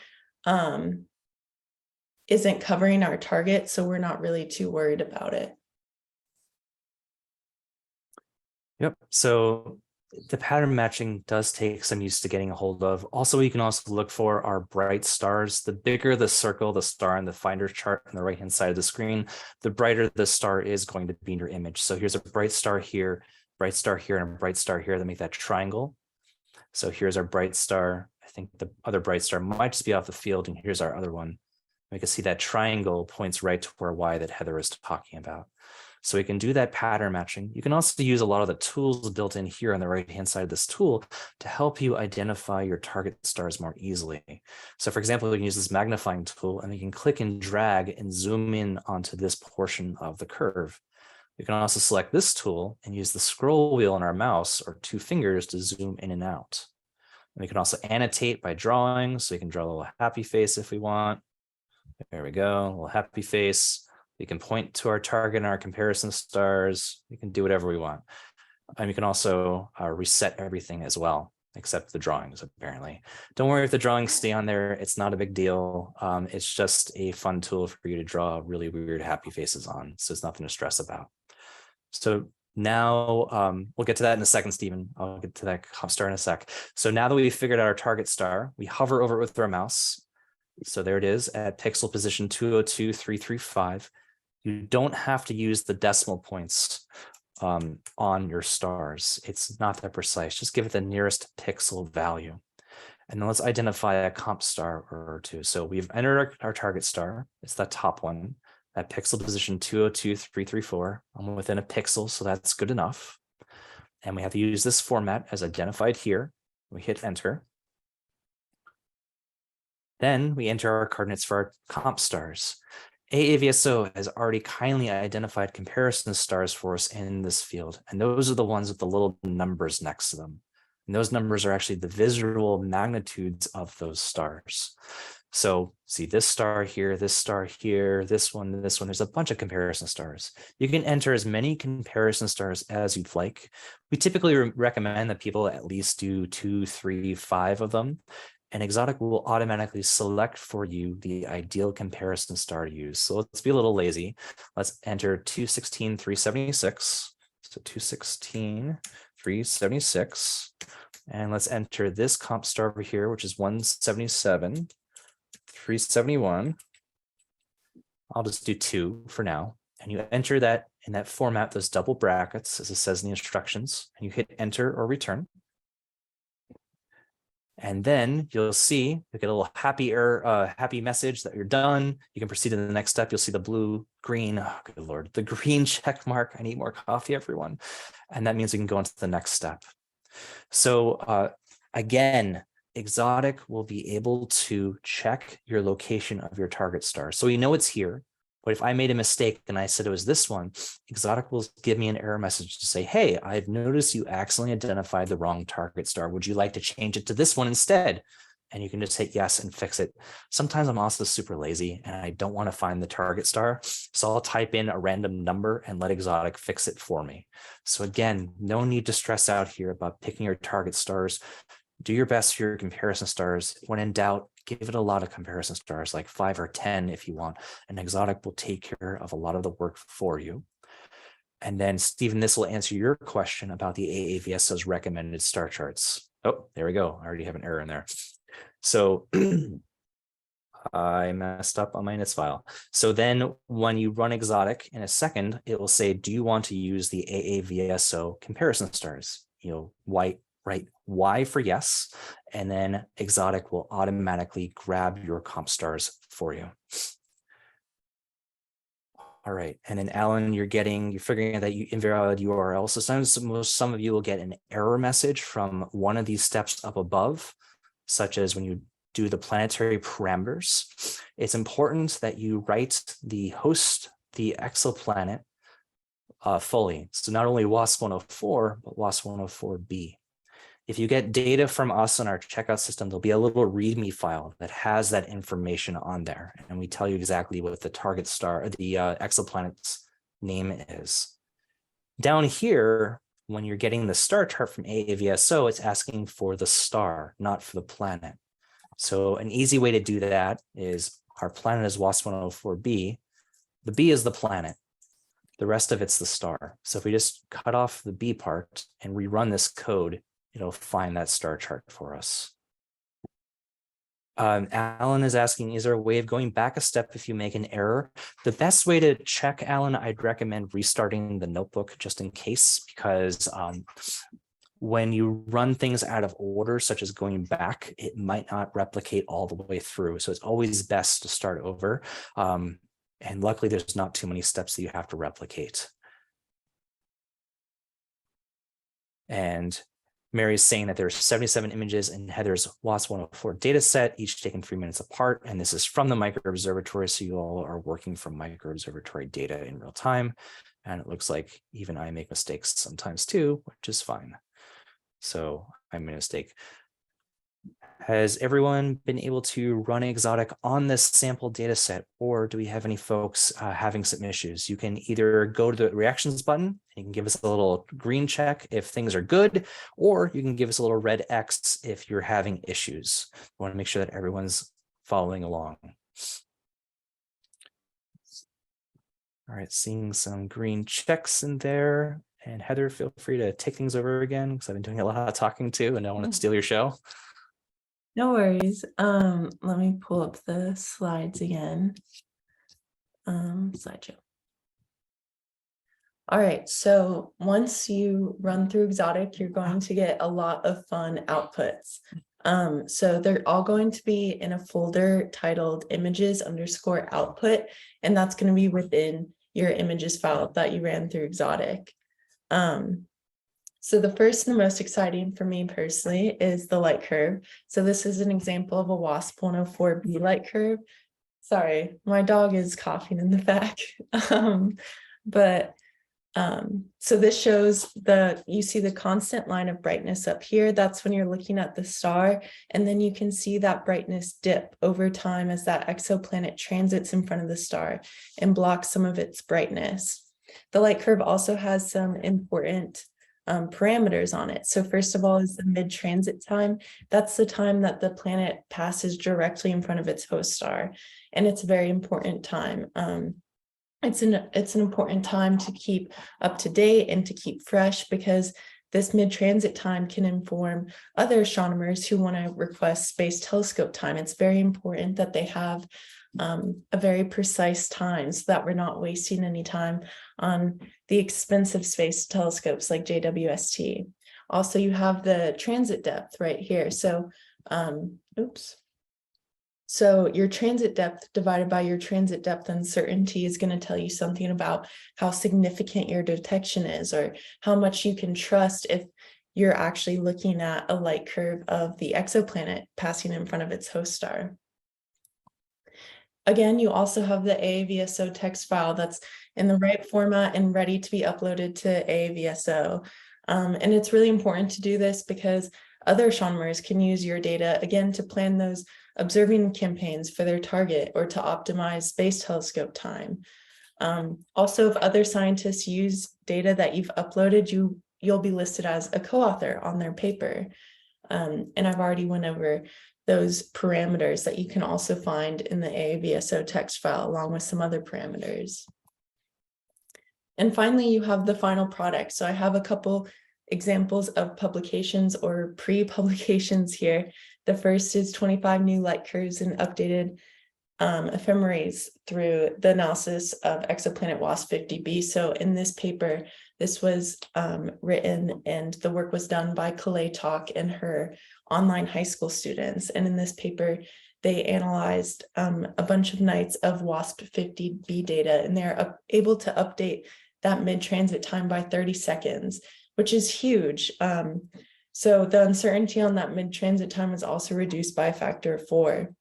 isn't covering our target, so we're not really too worried about it. Yep. So the pattern matching does take some use to getting a hold of. Also, you can also look for our bright stars. The bigger the circle, the star in the finder chart on the right-hand side of the screen, the brighter the star is going to be in your image. So here's a bright star here, and a bright star here that make that triangle. So here's our bright star. I think the other bright star might just be off the field, and here's our other one. We can see that triangle points right to our Y that Heather is talking about. So we can do that pattern matching. You can also use a lot of the tools built in here on the right-hand side of this tool to help you identify your target stars more easily. So for example, we can use this magnifying tool, and we can click and drag and zoom in onto this portion of the curve. We can also select this tool and use the scroll wheel on our mouse or two fingers to zoom in and out. And we can also annotate by drawing. So we can draw a little happy face if we want. There we go, a little happy face. We can point to our target and our comparison stars. We can do whatever we want. And we can also reset everything as well, except the drawings, apparently. Don't worry if the drawings stay on there. It's not a big deal. It's just a fun tool for you to draw really weird happy faces on. So it's nothing to stress about. So now we'll get to that in a second, Stephen. I'll get to that comp star in a sec. So now that we've figured out our target star, we hover over it with our mouse. So there it is at pixel position 202,335. You don't have to use the decimal points on your stars. It's not that precise. Just give it the nearest pixel value. And then let's identify a comp star or two. So we've entered our target star. It's that top one at pixel position 202,334. I'm within a pixel, so that's good enough. And we have to use this format as identified here. We hit enter. Then we enter our coordinates for our comp stars. AAVSO has already kindly identified comparison stars for us in this field, and those are the ones with the little numbers next to them. And those numbers are actually the visual magnitudes of those stars. So see this star here, this one, there's a bunch of comparison stars. You can enter as many comparison stars as you'd like. We typically recommend that people at least do 2, 3, 5 of them. And Exotic will automatically select for you the ideal comparison star to use. So let's be a little lazy. Let's enter 216,376. So 216,376. And let's enter this comp star over here, which is 177,371. I'll just do 2 for now. And you enter that in that format, those double brackets, as it says in the instructions, and you hit enter or return. And then you'll see, you get a little happy message that you're done. You can proceed to the next step. You'll see the blue, green, oh, good Lord, the green check mark. I need more coffee, everyone. And that means we can go on to the next step. So again, Exotic will be able to check your location of your target star. So we know it's here. But if I made a mistake and I said it was this one, Exotic will give me an error message to say, hey, I've noticed you accidentally identified the wrong target star. Would you like to change it to this one instead? And you can just hit yes and fix it. Sometimes I'm also super lazy and I don't want to find the target star. So I'll type in a random number and let Exotic fix it for me. So again, no need to stress out here about picking your target stars. Do your best for your comparison stars. When in doubt, give it a lot of comparison stars, like 5 or 10 if you want. And Exotic will take care of a lot of the work for you. And then, Stephen, this will answer your question about the AAVSO's recommended star charts. Oh, there we go. I already have an error in there. So I messed up on my inits file. So then when you run Exotic in a second, it will say, do you want to use the AAVSO comparison stars? Write Y for yes, and then Exotic will automatically grab your comp stars for you. All right, and then Alan, you're figuring out that you invalid URL. So some of you will get an error message from one of these steps up above, such as when you do the planetary parameters. It's important that you write the host, the exoplanet, fully. So not only WASP 104, but WASP 104b. If you get data from us on our checkout system, there'll be a little README file that has that information on there. And we tell you exactly what the target star, the exoplanet's name is. Down here, when you're getting the star chart from AAVSO, it's asking for the star, not for the planet. So an easy way to do that is our planet is WASP 104b. The B is the planet. The rest of it's the star. So if we just cut off the B part and rerun this code, it'll find that star chart for us. Alan is asking, is there a way of going back a step if you make an error? The best way to check, Alan, I'd recommend restarting the notebook just in case, because when you run things out of order, such as going back, it might not replicate all the way through. So it's always best to start over. And luckily, there's not too many steps that you have to replicate. And Mary's saying that there's 77 images in Heather's WASP 104 data set, each taken 3 minutes apart. And this is from the MicroObservatory. So you all are working from MicroObservatory data in real time. And it looks like even I make mistakes sometimes too, which is fine. So I made a mistake. Has everyone been able to run Exotic on this sample data set, or do we have any folks having some issues? You can either go to the reactions button and you can give us a little green check if things are good, or you can give us a little red X if you're having issues. I want to make sure that everyone's following along. All right, seeing some green checks in there. And Heather, feel free to take things over again because I've been doing a lot of talking too, and I don't want to steal your show. No worries. Let me pull up the slides again. Slideshow. All right, so once you run through Exotic, you're going to get a lot of fun outputs. So they're all going to be in a folder titled images_output, and that's going to be within your images file that you ran through Exotic. So the first and the most exciting for me personally is the light curve. So this is an example of a WASP 104b light curve. Sorry, my dog is coughing in the back. So this shows you see the constant line of brightness up here. That's when you're looking at the star. And then you can see that brightness dip over time as that exoplanet transits in front of the star and blocks some of its brightness. The light curve also has some important parameters on it. So first of all is the mid-transit time. That's the time that the planet passes directly in front of its host star. And it's a very important time. It's an important time to keep up to date and to keep fresh, because this mid-transit time can inform other astronomers who want to request space telescope time. It's very important that they have a very precise time so that we're not wasting any time on the expensive space telescopes like JWST. Also, you have the transit depth right here. So, So your transit depth divided by your transit depth uncertainty is going to tell you something about how significant your detection is, or how much you can trust if you're actually looking at a light curve of the exoplanet passing in front of its host star. Again, you also have the AAVSO text file that's in the right format and ready to be uploaded to AAVSO. And it's really important to do this because other astronomers can use your data, again, to plan those observing campaigns for their target or to optimize space telescope time. Also, if other scientists use data that you've uploaded, you'll be listed as a co-author on their paper. And I've already went over those parameters that you can also find in the AAVSO text file, along with some other parameters. And finally, you have the final product. So I have a couple examples of publications or pre-publications here. The first is 25 new light curves and updated ephemeris through the analysis of Exoplanet Watch 50b. So in this paper, this was written and the work was done by Kalei Talk and her online high school students. And in this paper, they analyzed a bunch of nights of WASP 50b data, and they're able to update that mid-transit time by 30 seconds, which is huge. So the uncertainty on that mid-transit time was also reduced by a factor of 4.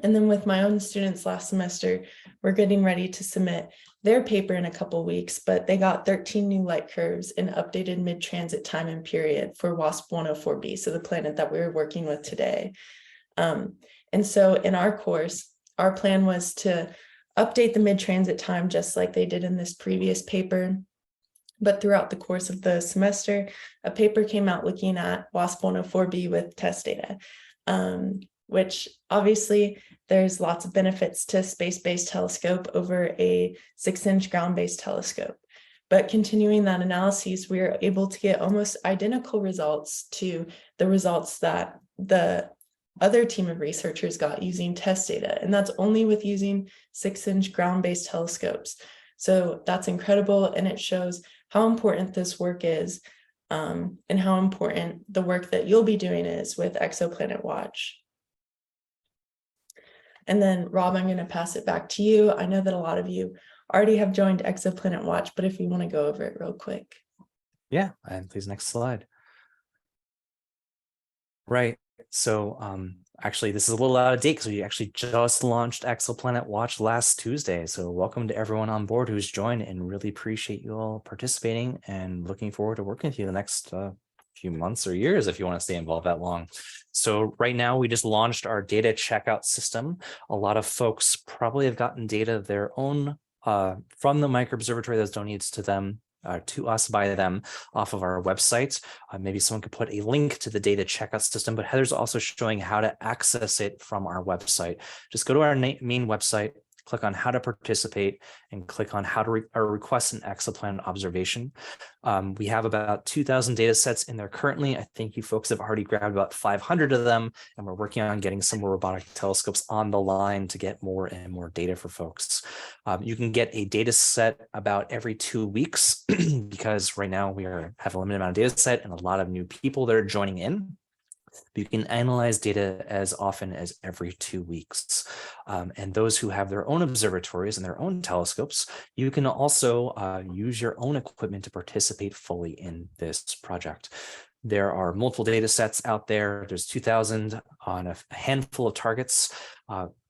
And then with my own students last semester, we're getting ready to submit their paper in a couple of weeks, but they got 13 new light curves and updated mid-transit time and period for WASP 104b, so the planet that we were working with today. And so in our course, our plan was to update the mid-transit time just like they did in this previous paper. But throughout the course of the semester, a paper came out looking at WASP 104b with test data. Which obviously there's lots of benefits to space-based telescope over a 6-inch ground-based telescope. But continuing that analysis, we were able to get almost identical results to the results that the other team of researchers got using test data. And that's only with using 6-inch ground-based telescopes. So that's incredible. And it shows how important this work is and how important the work that you'll be doing is with Exoplanet Watch. And then, Rob, I'm going to pass it back to you. I know that a lot of you already have joined Exoplanet Watch, but if you want to go over it real quick. Yeah, and please, next slide. Right. So actually, this is a little out of date because we actually just launched Exoplanet Watch last Tuesday. So welcome to everyone on board who's joined, and really appreciate you all participating and looking forward to working with you the next few months or years if you want to stay involved that long. So right now we just launched our data checkout system. A lot of folks probably have gotten data of their own from the MicroObservatory that's donated to them, to us by them off of our website. Maybe someone could put a link to the data checkout system, but Heather's also showing how to access it from our website. Just go to our main website, click on how to participate, and click on how to request an exoplanet observation. We have about 2,000 data sets in there currently. I think you folks have already grabbed about 500 of them, and we're working on getting some more robotic telescopes on the line to get more and more data for folks. You can get a data set about every 2 weeks because right now we have a limited amount of data set and a lot of new people that are joining in. You can analyze data as often as every 2 weeks. And those who have their own observatories and their own telescopes, you can also use your own equipment to participate fully in this project. There are multiple data sets out there. There's 2,000 on a handful of targets.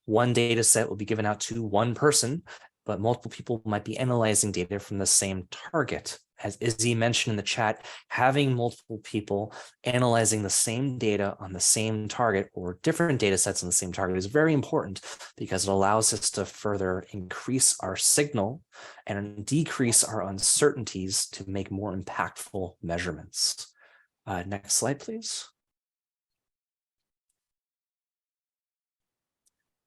One data set will be given out to one person, but multiple people might be analyzing data from the same target. As Izzy mentioned in the chat, having multiple people analyzing the same data on the same target or different data sets on the same target is very important because it allows us to further increase our signal and decrease our uncertainties to make more impactful measurements. Next slide, please.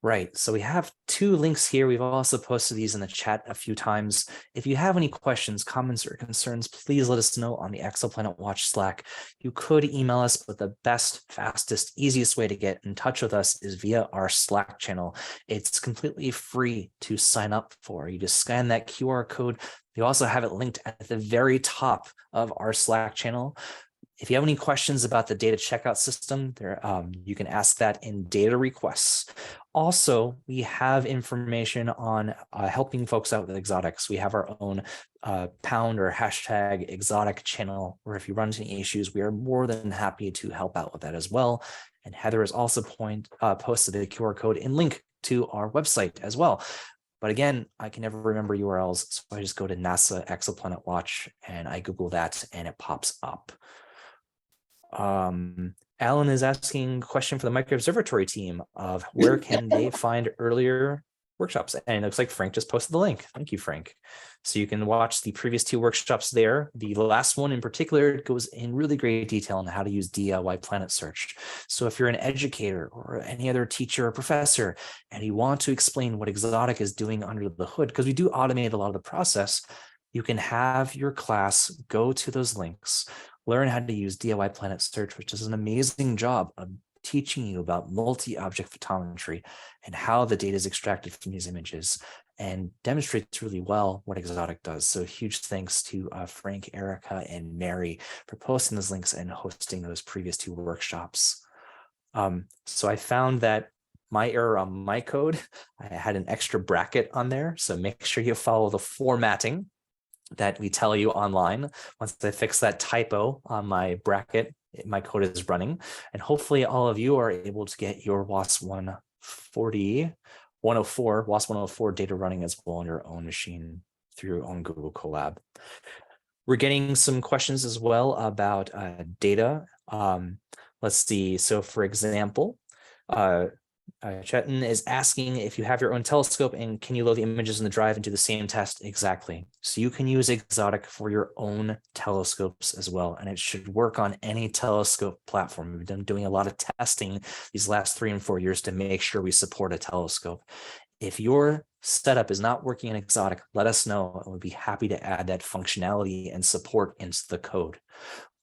Right, so we have 2 links here. We've also posted these in the chat a few times. If you have any questions, comments, or concerns, please let us know on the Exoplanet Watch Slack. You could email us, but the best, fastest, easiest way to get in touch with us is via our Slack channel. It's completely free to sign up for. You just scan that QR code. You also have it linked at the very top of our Slack channel. If you have any questions about the data checkout system, you can ask that in data requests. Also, we have information on helping folks out with exotics. We have our own pound or hashtag exotic channel, where if you run into any issues, we are more than happy to help out with that as well. And Heather has also posted the QR code and link to our website as well. But again, I can never remember URLs, so I just go to NASA Exoplanet Watch and I Google that and it pops up. Alan is asking a question for the MicroObservatory team of where can they find earlier workshops? And it looks like Frank just posted the link. Thank you, Frank. So you can watch the previous 2 workshops there. The last one in particular goes in really great detail on how to use DIY Planet Search. So if you're an educator or any other teacher or professor, and you want to explain what Exotic is doing under the hood, because we do automate a lot of the process, you can have your class go to those links, learn how to use DIY Planet Search, which is an amazing job of teaching you about multi-object photometry and how the data is extracted from these images, and demonstrates really well what Exotic does. So huge thanks to Frank, Erica, and Mary for posting those links and hosting those previous 2 workshops. So I found that my error on my code, I had an extra bracket on there. So make sure you follow the formatting that we tell you online. Once I fix that typo on my bracket, my code is running, and hopefully all of you are able to get your WAS 104 data running as well on your own machine through your own Google Colab. We're getting some questions as well about data. Let's see. So for example, Chetan is asking if you have your own telescope and can you load the images in the drive and do the same test? Exactly. So you can use Exotic for your own telescopes as well, and it should work on any telescope platform. We've been doing a lot of testing these last 3 and 4 years to make sure we support a telescope. If your setup is not working in Exotic, let us know, and we'll be happy to add that functionality and support into the code.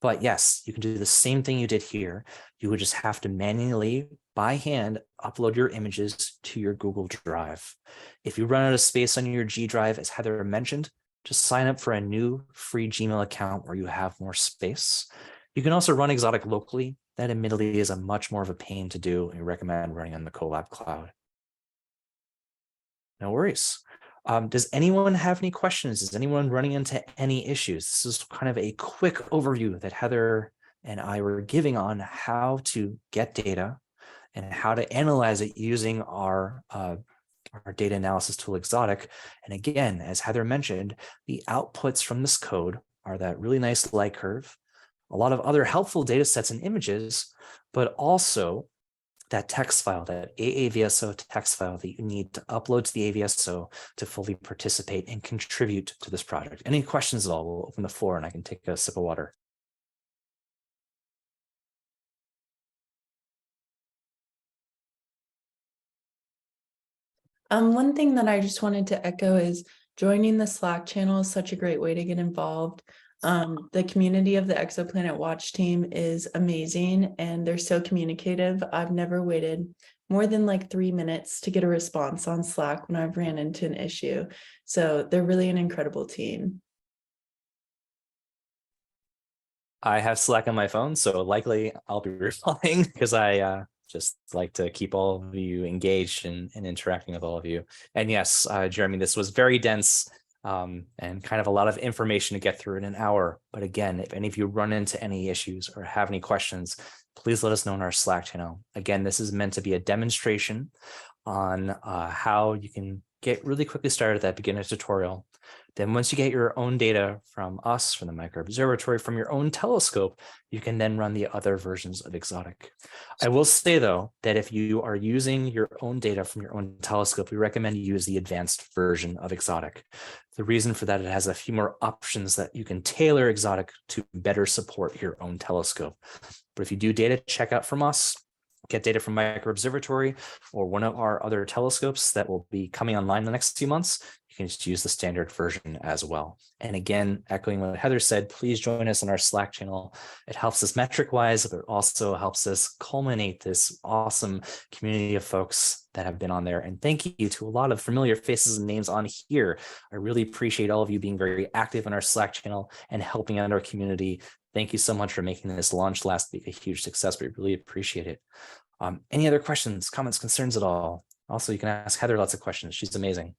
But yes, you can do the same thing you did here. You would just have to manually, by hand, upload your images to your Google Drive. If you run out of space on your G Drive, as Heather mentioned, just sign up for a new free Gmail account where you have more space. You can also run Exotic locally. That admittedly is a much more of a pain to do, and we recommend running on the Colab Cloud. No worries. Does anyone have any questions? Is anyone running into any issues? This is kind of a quick overview that Heather and I were giving on how to get data and how to analyze it using our data analysis tool Exotic. And again, as Heather mentioned, the outputs from this code are that really nice light curve, a lot of other helpful data sets and images, but also that text file, that AAVSO text file that you need to upload to the AVSO to fully participate and contribute to this project. Any questions at all? We'll open the floor and I can take a sip of water. One thing that I just wanted to echo is joining the Slack channel is such a great way to get involved. The community of the Exoplanet Watch team is amazing and they're so communicative. I've never waited more than like 3 minutes to get a response on Slack when I've ran into an issue. So they're really an incredible team. I have Slack on my phone, so likely I'll be replying because I just like to keep all of you engaged and interacting with all of you. And yes, Jeremy, this was very dense. And kind of a lot of information to get through in an hour. But again, if any of you run into any issues or have any questions, please let us know in our Slack channel. Again, this is meant to be a demonstration on how you can get really quickly started that beginner tutorial. Then once you get your own data from us, from the MicroObservatory, from your own telescope, you can then run the other versions of Exotic. I will say, though, that if you are using your own data from your own telescope, we recommend you use the advanced version of Exotic. The reason for that, it has a few more options that you can tailor Exotic to better support your own telescope. But if you do data checkout from us, get data from MicroObservatory or one of our other telescopes that will be coming online in the next few months, you can just use the standard version as well. And again, echoing what Heather said, please join us on our Slack channel. It helps us metric-wise, but it also helps us culminate this awesome community of folks that have been on there. And thank you to a lot of familiar faces and names on here. I really appreciate all of you being very active in our Slack channel and helping out our community. Thank you so much for making this launch last week a huge success. We really appreciate it. Any other questions, comments, concerns at all? Also, you can ask Heather lots of questions. She's amazing.